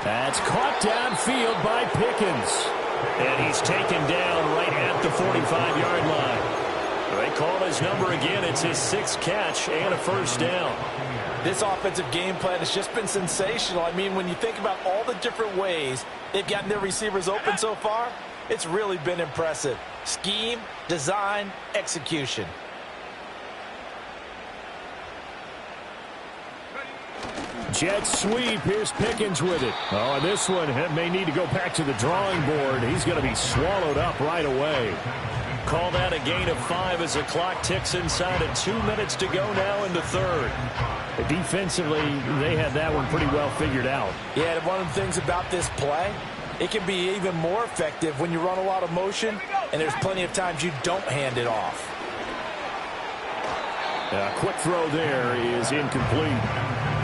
That's caught downfield by Pickens. And he's taken down right at the 45-yard line. They call his number again. It's his 6th catch and a first down. This offensive game plan has just been sensational. I mean, when you think about all the different ways they've gotten their receivers open so far, it's really been impressive. Scheme, design, execution. Jet sweep. Here's Pickens with it. Oh, and this one may need to go back to the drawing board. He's going to be swallowed up right away. Call that a gain of 5 as the clock ticks inside of 2 minutes to go now in the third. Defensively, they had that one pretty well figured out. Yeah, and one of the things about this play, it can be even more effective when you run a lot of motion, and there's plenty of times you don't hand it off. A quick throw there is incomplete.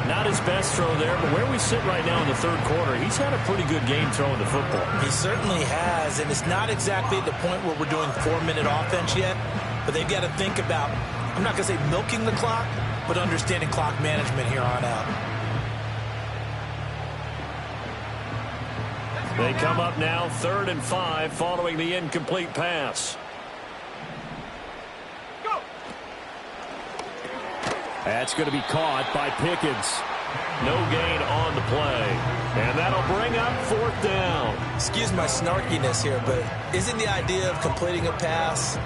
Not his best throw there, but where we sit right now in the third quarter, he's had a pretty good game throwing the football. He certainly has, and it's not exactly at the point where we're doing 4-minute offense yet, but they've got to think about, I'm not going to say milking the clock, but understanding clock management here on out. They come up now 3rd and 5 following the incomplete pass. Go. That's going to be caught by Pickens. No gain on the play. And that'll bring up 4th down. Excuse my snarkiness here, but isn't the idea of completing a pass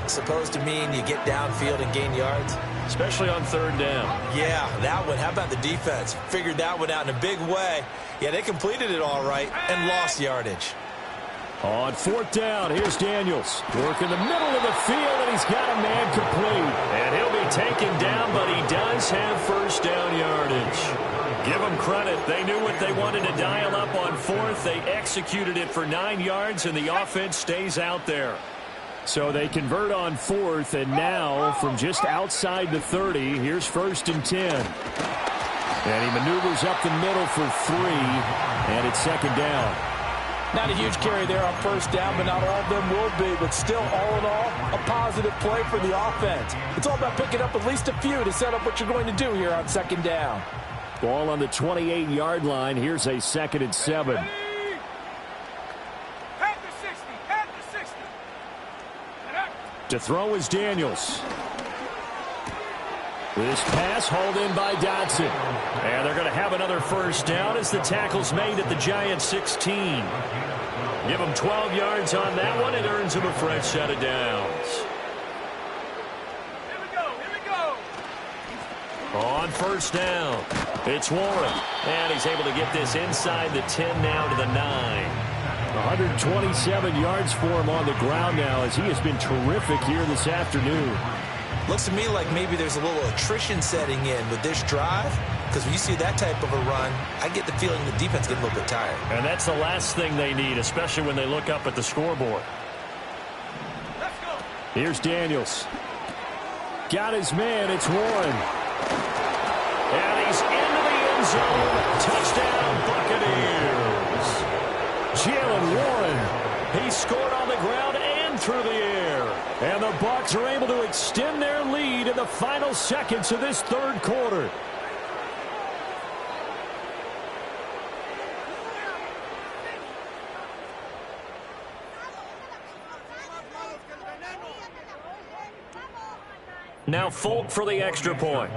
supposed to mean you get downfield and gain yards? Especially on 3rd down. Yeah, that one. How about the defense? Figured that one out in a big way. Yeah, they completed it all right and lost yardage. On 4th down, here's Daniels. Working the middle of the field, and he's got a man complete. And he'll be taken down, but he does have first down yardage. Give them credit. They knew what they wanted to dial up on fourth. They executed it for 9 yards, and the offense stays out there. So they convert on fourth, and now from just outside the 30, here's 1st and 10. And he maneuvers up the middle for 3, and it's 2nd down. Not a huge carry there on 1st down, but not all of them will be. But still, all in all, a positive play for the offense. It's all about picking up at least a few to set up what you're going to do here on 2nd down. Ball on the 28-yard line. Here's a 2nd and 7. Head to 60. Head to 60. To throw is Daniels. This pass hauled in by Dotson. And they're going to have another 1st down as the tackle's made at the Giants' 16. Give them 12 yards on that one. It earns them a fresh set of downs. Here we go. Here we go. On 1st down, it's Warren. And he's able to get this inside the 10 now to the 9. 127 yards for him on the ground now as he has been terrific here this afternoon. Looks to me like maybe there's a little attrition setting in with this drive, because when you see that type of a run, I get the feeling the defense getting a little bit tired. And that's the last thing they need, especially when they look up at the scoreboard. Let's go. Here's Daniels. Got his man. It's Warren. And he's into the end zone. Touchdown, Buccaneers. Jalen Warren. He scored on the ground and through the air. And the Bucs are able to extend their lead in the final seconds of this 3rd quarter. Now Folk for the extra point.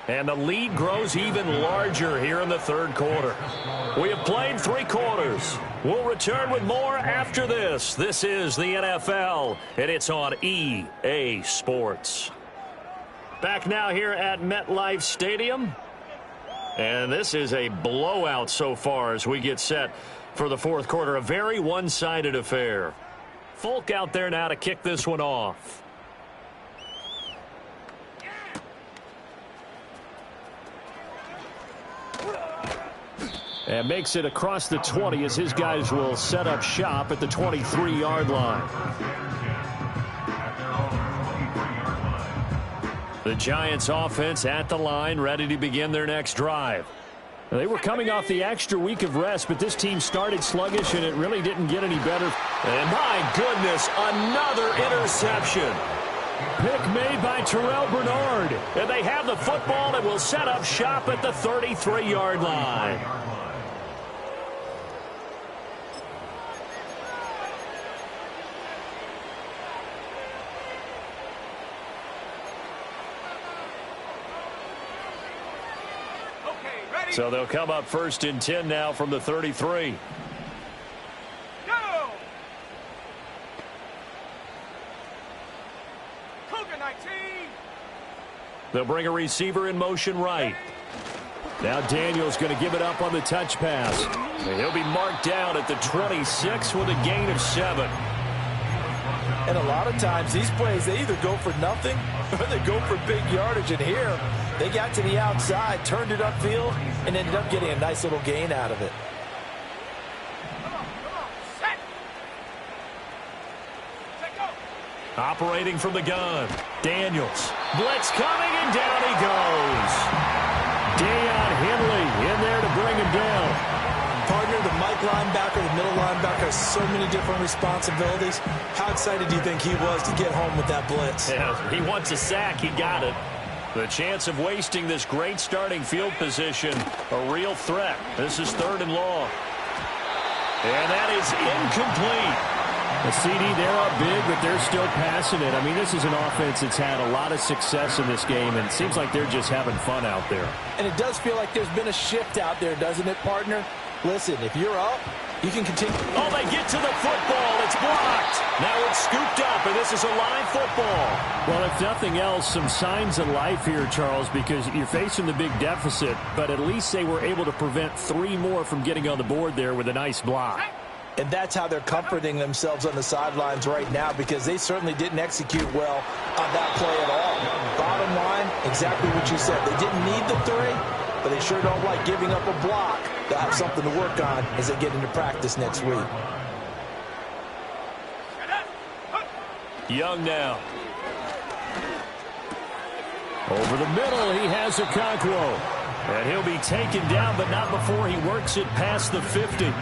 And the lead grows even larger here in the 3rd quarter. We have played 3 quarters. We'll return with more after this. This is the NFL, and it's on EA Sports. Back now here at MetLife Stadium. And this is a blowout so far as we get set for the 4th quarter. A very one-sided affair. Folk out there now to kick this one off. And makes it across the 20 as his guys will set up shop at the 23-yard line. The Giants offense at the line, ready to begin their next drive. They were coming off the extra week of rest, but this team started sluggish, and it really didn't get any better. And my goodness, another interception. Pick made by Terrell Bernard. And they have the football and will set up shop at the 33-yard line. So they'll come up 1st and 10 now from the 33. Go! Cougar 19. They'll bring a receiver in motion right. Now Daniels going to give it up on the touch pass. And he'll be marked down at the 26 with a gain of 7. And a lot of times these plays, they either go for nothing or they go for big yardage. And here, they got to the outside, turned it upfield, and ended up getting a nice little gain out of it. Come on, set. Set, go. Operating from the gun. Daniels. Blitz coming, and down he goes. Deion Henley in there to bring him down. Partner, the Mike linebacker, the middle linebacker has so many different responsibilities. How excited do you think he was to get home with that blitz? Yeah, he wants a sack. He got it. The chance of wasting this great starting field position, a real threat. This is 3rd and long. And that is incomplete. The CD, they're up big, but they're still passing it. I mean, this is an offense that's had a lot of success in this game, and it seems like they're just having fun out there. And it does feel like there's been a shift out there, doesn't it, partner? Listen, if you're up, you can continue. Oh, they get to the football. It's blocked. Now it's scooped up, and this is a live football. Well, if nothing else, some signs of life here, Charles, because you're facing the big deficit, but at least they were able to prevent 3 more from getting on the board there with a nice block. And that's how they're comforting themselves on the sidelines right now, because they certainly didn't execute well on that play at all. Bottom bottom line, exactly what you said. They didn't need the 3, but they sure don't like giving up a block. They'll have something to work on as they get into practice next week. Young now. Over the middle, he has Okonkwo. And he'll be taken down, but not before he works it past the 50.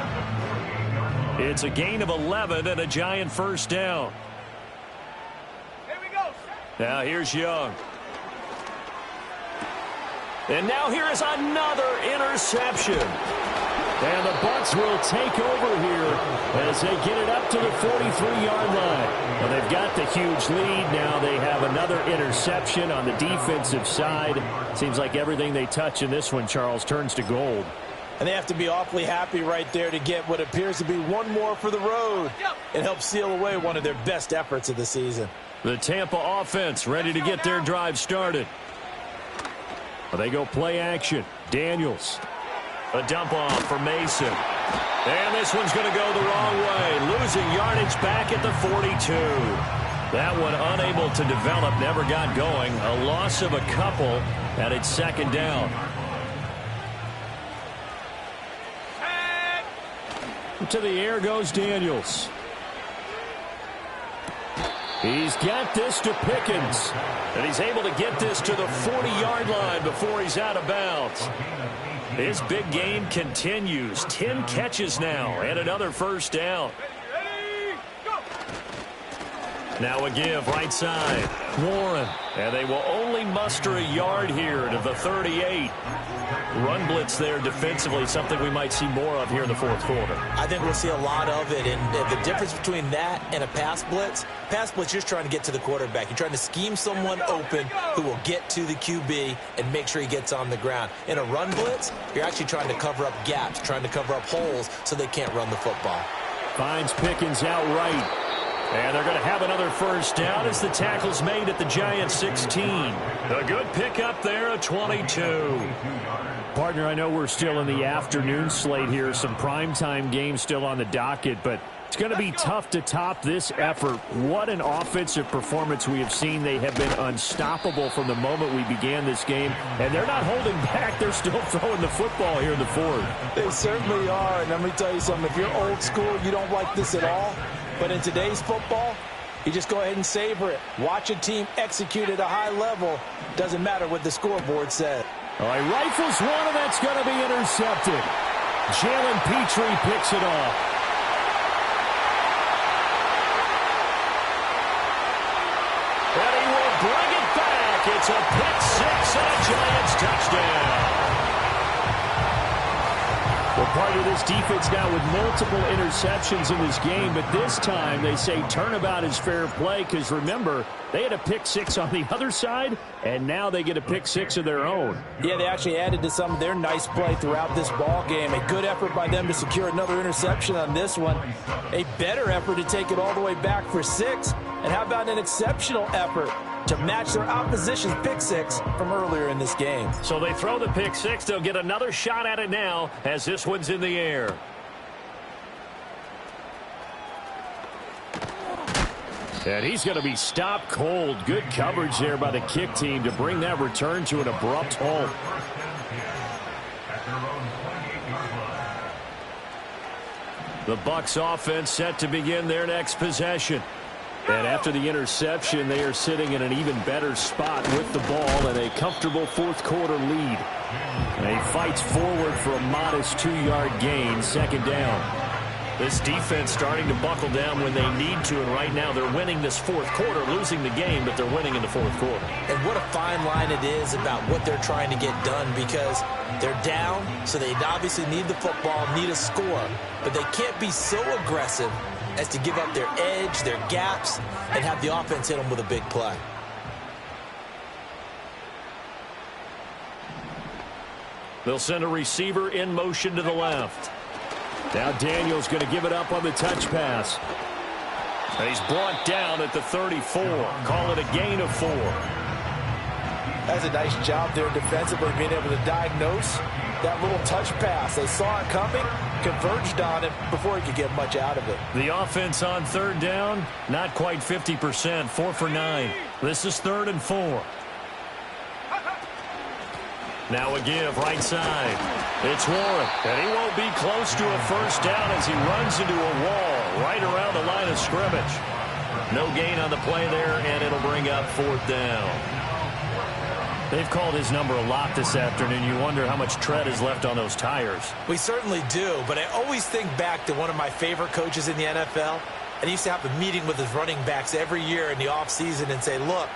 It's a gain of 11 and a Giant first down. Here we go. Now here's Young. And now here is another interception. And the Bucs will take over here as they get it up to the 43-yard line. Well, they've got the huge lead. Now they have another interception on the defensive side. Seems like everything they touch in this one, Charles, turns to gold. And they have to be awfully happy right there to get what appears to be one more for the road. It helps seal away one of their best efforts of the season. The Tampa offense ready to get their drive started. Well, they go play action. Daniels. A dump off for Mason. And this one's going to go the wrong way. Losing yardage back at the 42. That one unable to develop, never got going. A loss of a couple, and it's second down. To the air goes Daniels. He's got this to Pickens. And he's able to get this to the 40-yard line before he's out of bounds. His big game continues. 10 catches now and another first down. Ready, go. Now a give right side. Warren. And they will only muster a yard here to the 38. Run blitz there defensively, something we might see more of here in the fourth quarter. I think we'll see a lot of it, and the difference between that and a pass blitz, you're just trying to get to the quarterback. You're trying to scheme someone open who will get to the QB and make sure he gets on the ground. In a run blitz, you're actually trying to cover up gaps, trying to cover up holes so they can't run the football. Finds Pickens outright. And they're going to have another first down as the tackle's made at the Giants 16. A good pickup there, a 22. Partner, I know we're still in the afternoon slate here. Some primetime games still on the docket, but it's going to be tough to top this effort. What an offensive performance we have seen. They have been unstoppable from the moment we began this game, and they're not holding back. They're still throwing the football here in the fourth. They certainly are, and let me tell you something. If you're old school, you don't like this at all. But in today's football, you just go ahead and savor it. Watch a team execute at a high level. Doesn't matter what the scoreboard says. All right, rifles one, and that's going to be intercepted. Jalen Petrie picks it off. And he will bring it back. It's a pick six and a Giants touchdown. Well, part of this defense now with multiple interceptions in this game, but this time they say turnabout is fair play because, remember, they had a pick six on the other side, and now they get a pick six of their own. Yeah, they actually added to some of their nice play throughout this ball game. A good effort by them to secure another interception on this one. A better effort to take it all the way back for 6. And how about an exceptional effort to match their opposition's pick six from earlier in this game? So they throw the pick six. They'll get another shot at it now as this one's in the air. And he's going to be stopped cold. Good coverage there by the kick team to bring that return to an abrupt halt. The Bucs offense set to begin their next possession. And after the interception, they are sitting in an even better spot with the ball and a comfortable fourth quarter lead. And he fights forward for a modest 2-yard gain, second down. This defense starting to buckle down when they need to, and right now they're winning this fourth quarter, losing the game, but they're winning in the fourth quarter. And what a fine line it is about what they're trying to get done, because they're down, so they obviously need the football, need a score, but they can't be so aggressive as to give up their edge, their gaps, and have the offense hit them with a big play. They'll send a receiver in motion to the left. Now Daniels going to give it up on the touch pass. And he's brought down at the 34. Call it a gain of 4. That's a nice job there defensively, being able to diagnose that little touch pass. They saw it coming, converged on it before he could get much out of it. The offense on third down, not quite 50%, 4 for 9. This is 3rd and 4. Now a give right side. It's Warren, and he won't be close to a first down as he runs into a wall right around the line of scrimmage. No gain on the play there, and it'll bring up 4th down. They've called his number a lot this afternoon. You wonder how much tread is left on those tires. We certainly do, but I always think back to one of my favorite coaches in the NFL. And he used to have a meeting with his running backs every year in the offseason and say, look,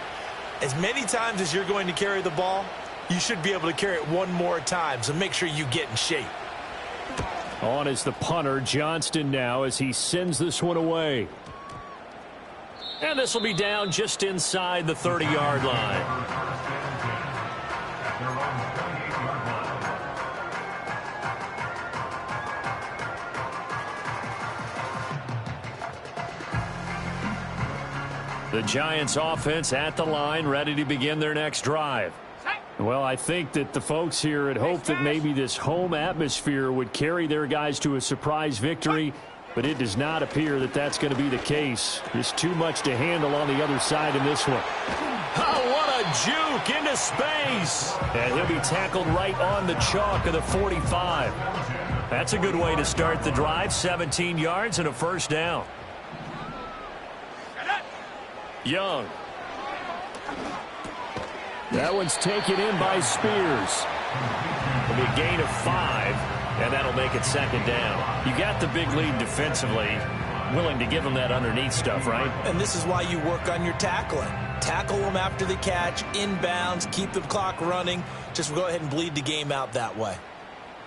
as many times as you're going to carry the ball, you should be able to carry it one more time, so make sure you get in shape. On is the punter, Johnston, now as he sends this one away. And this will be down just inside the 30-yard line. The Giants offense at the line, ready to begin their next drive. Well, I think that the folks here had hoped that maybe this home atmosphere would carry their guys to a surprise victory, but it does not appear that that's going to be the case. There's too much to handle on the other side in this one. Oh, what a juke into space. And he'll be tackled right on the chalk of the 45. That's a good way to start the drive, 17 yards and a first down. Young. That one's taken in by Spears. It'll be a gain of 5, and that'll make it 2nd down. You got the big lead defensively, willing to give them that underneath stuff, right? And this is why you work on your tackling. Tackle them after the catch, inbounds, keep the clock running. Just go ahead and bleed the game out that way.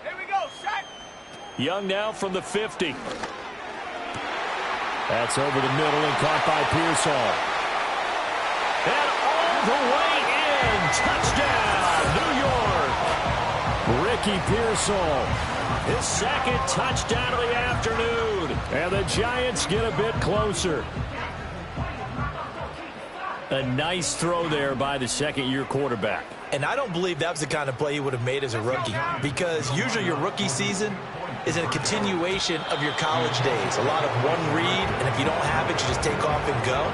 Here we go, set. Young now from the 50. That's over the middle and caught by Pearsall. And all the way in. Touchdown, New York. Ricky Pearsall, his 2nd touchdown of the afternoon. And the Giants get a bit closer. A nice throw there by the 2nd-year quarterback. And I don't believe that was the kind of play he would have made as a rookie, because usually your rookie season is a continuation of your college days. A lot of one read, and if you don't have it, you just take off and go.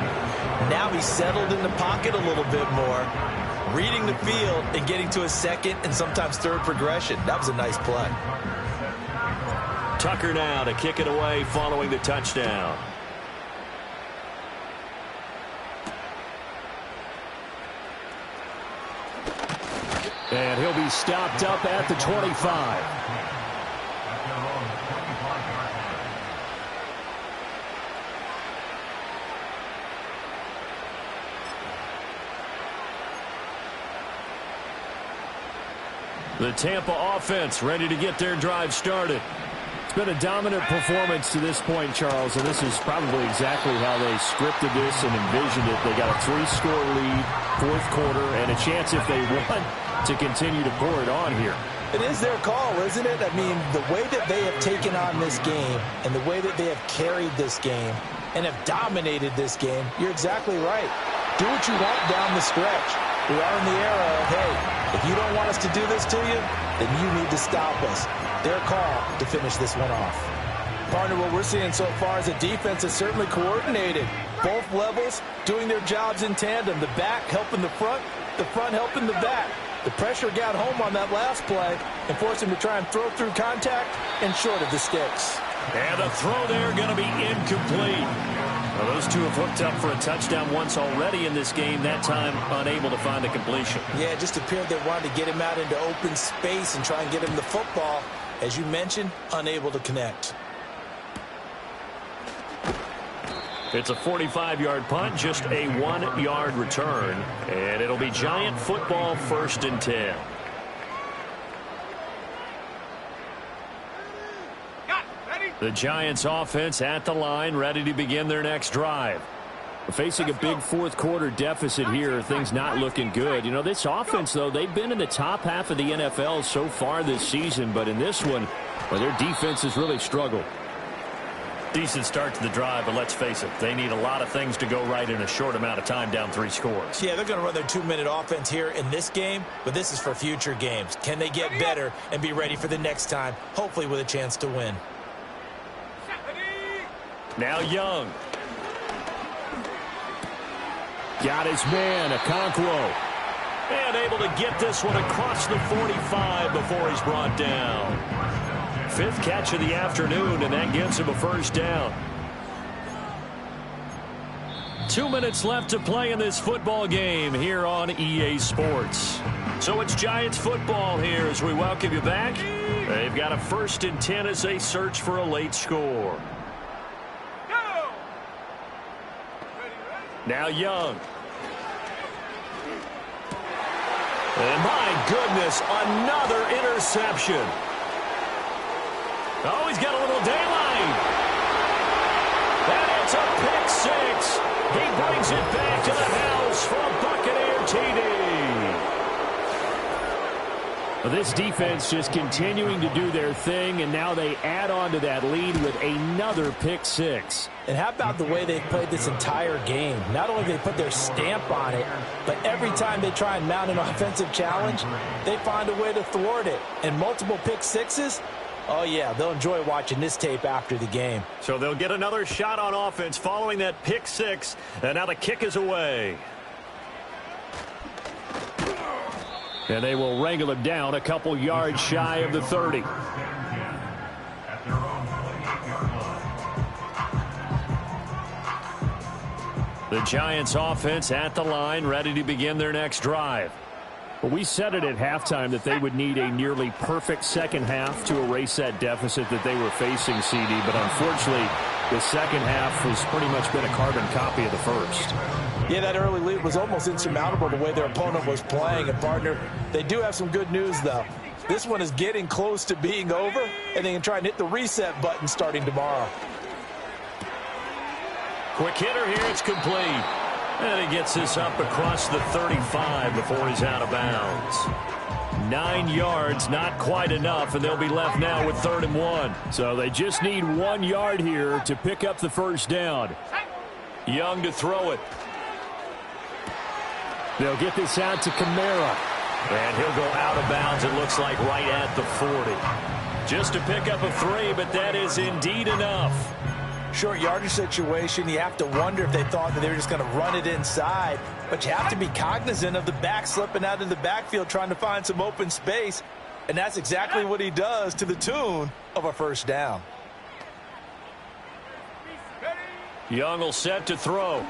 Now he's settled in the pocket a little bit more, reading the field and getting to a 2nd and sometimes 3rd progression. That was a nice play. Tucker now to kick it away following the touchdown. And he'll be stopped up at the 25. The Tampa offense ready to get their drive started. It's been a dominant performance to this point, Charles, and this is probably exactly how they scripted this and envisioned it. They got a 3-score lead, 4th quarter, and a chance if they want to continue to pour it on here. It is their call, isn't it? I mean, the way that they have taken on this game and the way that they have carried this game and have dominated this game, you're exactly right. Do what you want down the stretch. We are in the era of, hey, if you don't want us to do this to you, then you need to stop us. Their call to finish this one off. Partner, what we're seeing so far is a defense that's certainly coordinated. Both levels doing their jobs in tandem. The back helping the front helping the back. The pressure got home on that last play and forced him to try and throw through contact and short of the sticks. And the throw there going to be incomplete. Well, those two have hooked up for a touchdown once already in this game, that time unable to find the completion. Yeah, it just appeared they wanted to get him out into open space and try and get him the football. As you mentioned, unable to connect. It's a 45-yard punt, just a 1-yard return, and it'll be Giant football 1st and 10. The Giants offense at the line, ready to begin their next drive. Facing a big 4th quarter deficit here, things not looking good. You know, this offense, though, they've been in the top half of the NFL so far this season, but in this one, well, their defense has really struggled. Decent start to the drive, but let's face it, they need a lot of things to go right in a short amount of time, down 3 scores. Yeah, they're going to run their 2-minute offense here in this game, but this is for future games. Can they get better and be ready for the next time, hopefully with a chance to win? Now Young. Got his man, Okonkwo. And able to get this one across the 45 before he's brought down. 5th catch of the afternoon, and that gives him a first down. 2 minutes left to play in this football game here on EA Sports. So it's Giants football here as we welcome you back. They've got a 1st and 10 as they search for a late score. Now Young. And my goodness, another interception. Oh, he's got a little daylight. And it's a pick 6. He brings it back to the house for a Buccaneer TD. Well, this defense just continuing to do their thing, and now they add on to that lead with another pick 6. And how about the way they played this entire game? Not only do they put their stamp on it, but every time they try and mount an offensive challenge, they find a way to thwart it. And multiple pick 6s, oh yeah, they'll enjoy watching this tape after the game. So they'll get another shot on offense following that pick 6, and now the kick is away. And they will wrangle him down a couple yards shy of the 30. The Giants offense at the line, ready to begin their next drive. Well, we said it at halftime that they would need a nearly perfect second half to erase that deficit that they were facing, CD. But unfortunately, the second half has pretty much been a carbon copy of the first. Yeah, that early lead was almost insurmountable the way their opponent was playing. And, partner, they do have some good news, though. This one is getting close to being over, and they can try and hit the reset button starting tomorrow. Quick hitter here, it's complete. And he gets this up across the 35 before he's out of bounds. 9 yards, not quite enough, and they'll be left now with 3rd and 1. So they just need 1 yard here to pick up the first down. Young to throw it. They'll get this out to Kamara. And he'll go out of bounds, it looks like, right at the 40. Just to pick up a 3, but that is indeed enough. Short yardage situation, you have to wonder if they thought that they were just going to run it inside. But you have to be cognizant of the back slipping out of the backfield trying to find some open space. And that's exactly what he does to the tune of a first down. Young will set to throw.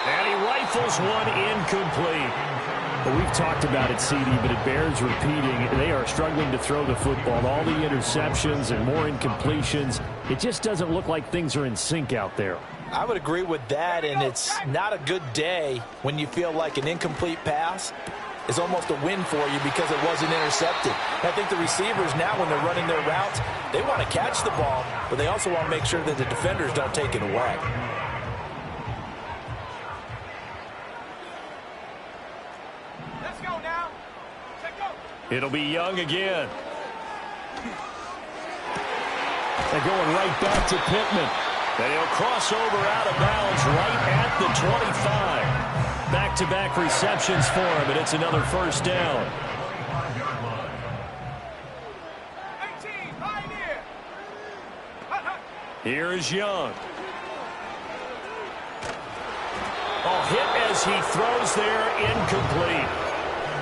And he rifles one incomplete. Well, we've talked about it, CD, but it bears repeating. They are struggling to throw the football. All the interceptions and more incompletions. It just doesn't look like things are in sync out there. I would agree with that, and it's not a good day when you feel like an incomplete pass is almost a win for you because it wasn't intercepted. And I think the receivers now, when they're running their routes, they want to catch the ball, but they also want to make sure that the defenders don't take it away. It'll be Young again. They're going right back to Pittman. And he'll cross over out of bounds right at the 25. Back-to-back receptions for him, and it's another first down. Here is Young. Oh, hit as he throws there, incomplete.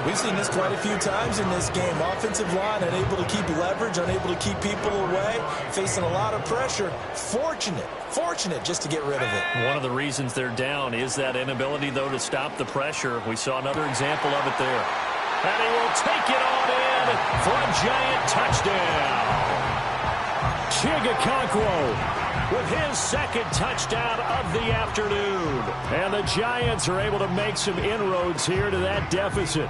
We've seen this quite a few times in this game. Offensive line unable to keep leverage, unable to keep people away, facing a lot of pressure. Fortunate just to get rid of it. One of the reasons they're down is that inability, though, to stop the pressure. We saw another example of it there. And he will take it on in for a Giant touchdown. Chigakonkwo with his second touchdown of the afternoon. And the Giants are able to make some inroads here to that deficit.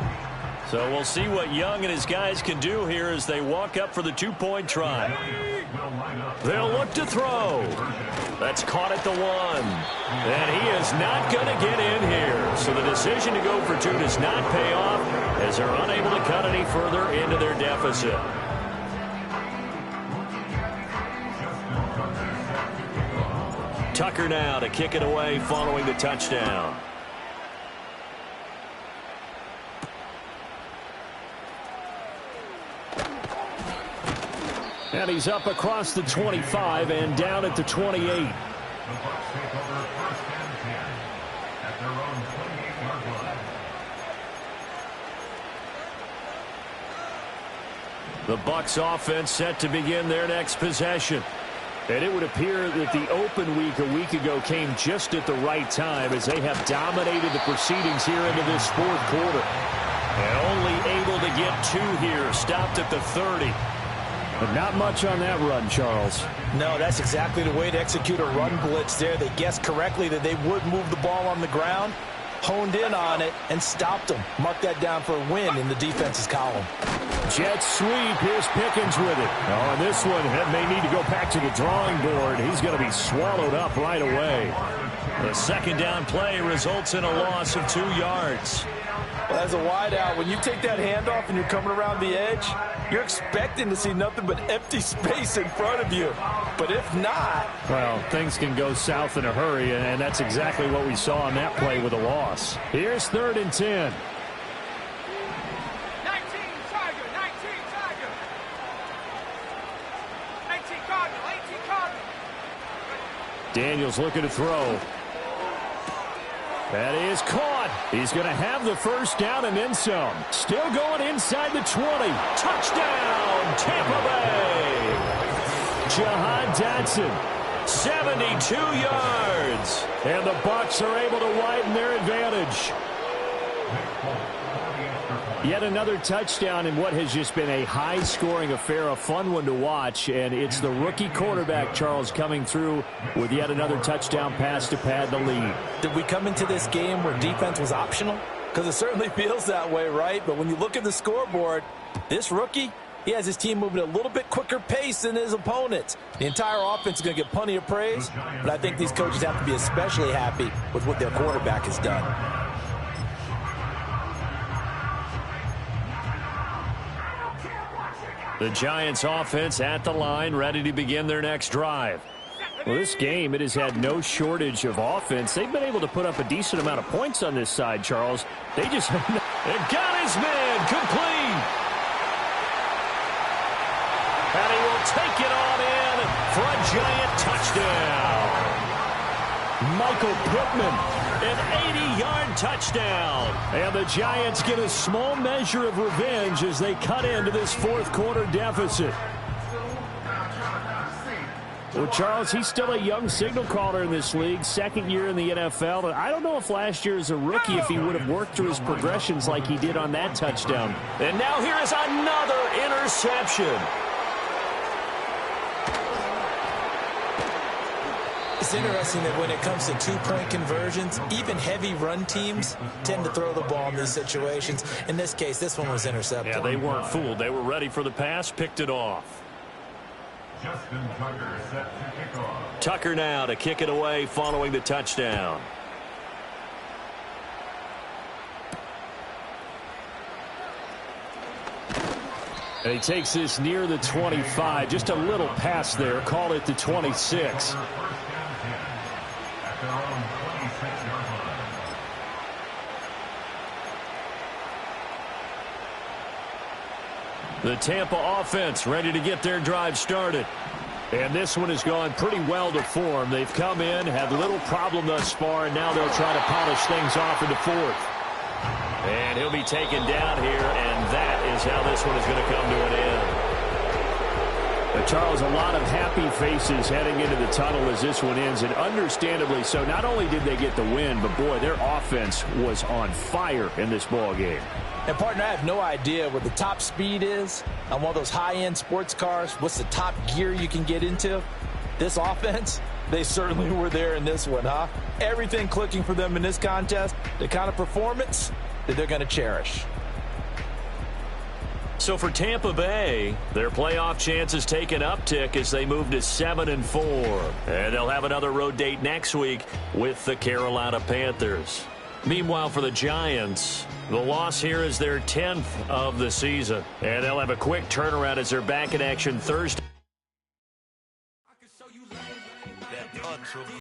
So we'll see what Young and his guys can do here as they walk up for the two-point try. They'll look to throw. That's caught at the 1. And he is not going to get in here. So the decision to go for 2 does not pay off as they're unable to cut any further into their deficit. Tucker now to kick it away following the touchdown. And he's up across the 25 and down at the 28. The Bucs offense set to begin their next possession. And it would appear that the open week a week ago came just at the right time as they have dominated the proceedings here into this fourth quarter. And only able to get 2 here, stopped at the 30. But not much on that run, Charles. No, that's exactly the way to execute a run blitz there. They guessed correctly that they would move the ball on the ground, honed in on it, and stopped them. Mark that down for a win in the defense's column. Jet sweep. Here's Pickens with it. Oh, and this one may need to go back to the drawing board. He's going to be swallowed up right away. The second down play results in a loss of 2 yards. Well, as a wideout, when you take that handoff and you're coming around the edge, you're expecting to see nothing but empty space in front of you. But if not... well, things can go south in a hurry, and that's exactly what we saw on that play with a loss. Here's 3rd and 10. 19 Tiger, 18 Cardinal, 18 Cardinal. Daniels looking to throw. That is caught. He's going to have the first down and then some. Still going inside the 20. Touchdown, Tampa Bay. Jahan Dotson, 72 yards. And the Bucs are able to widen their advantage. Yet another touchdown in what has just been a high-scoring affair, a fun one to watch. And it's the rookie quarterback, Charles, coming through with yet another touchdown pass to pad the lead. Did we come into this game where defense was optional? Because it certainly feels that way, right? But when you look at the scoreboard, this rookie, he has his team moving at a little bit quicker pace than his opponents. The entire offense is going to get plenty of praise, but I think these coaches have to be especially happy with what their quarterback has done. The Giants offense at the line, ready to begin their next drive. Well, this game, it has had no shortage of offense. They've been able to put up a decent amount of points on this side, Charles. They just have got his man complete. And he will take it on in for a Giant touchdown. Michael Pittman, an 80-yard touchdown. And the Giants get a small measure of revenge as they cut into this fourth quarter deficit. Well, Charles, he's still a young signal caller in this league, second year in the NFL. And I don't know if last year as a rookie, if he would have worked through his progressions like he did on that touchdown. And now here is another interception. It's interesting that when it comes to two-point conversions, even heavy run teams tend to throw the ball in these situations. In this case, this one was intercepted. Yeah, they weren't fooled. They were ready for the pass, picked it off. Justin Tucker set to kick off. Tucker now to kick it away following the touchdown. And he takes this near the 25. Just a little pass there. Call it the 26. The Tampa offense ready to get their drive started. And this one has gone pretty well to form. They've come in, had little problem thus far, and now they'll try to polish things off in the fourth. And he'll be taken down here, and that is how this one is going to come to an end. But Charles, a lot of happy faces heading into the tunnel as this one ends, and understandably so. Not only did they get the win, but boy, their offense was on fire in this ball game. And, partner, I have no idea what the top speed is on one of those high-end sports cars. What's the top gear you can get into? This offense, they certainly were there in this one, huh? Everything clicking for them in this contest, the kind of performance that they're going to cherish. So for Tampa Bay, their playoff chances take an uptick as they move to 7-4. And they'll have another road date next week with the Carolina Panthers. Meanwhile, for the Giants, the loss here is their 10th of the season. And they'll have a quick turnaround as they're back in action Thursday.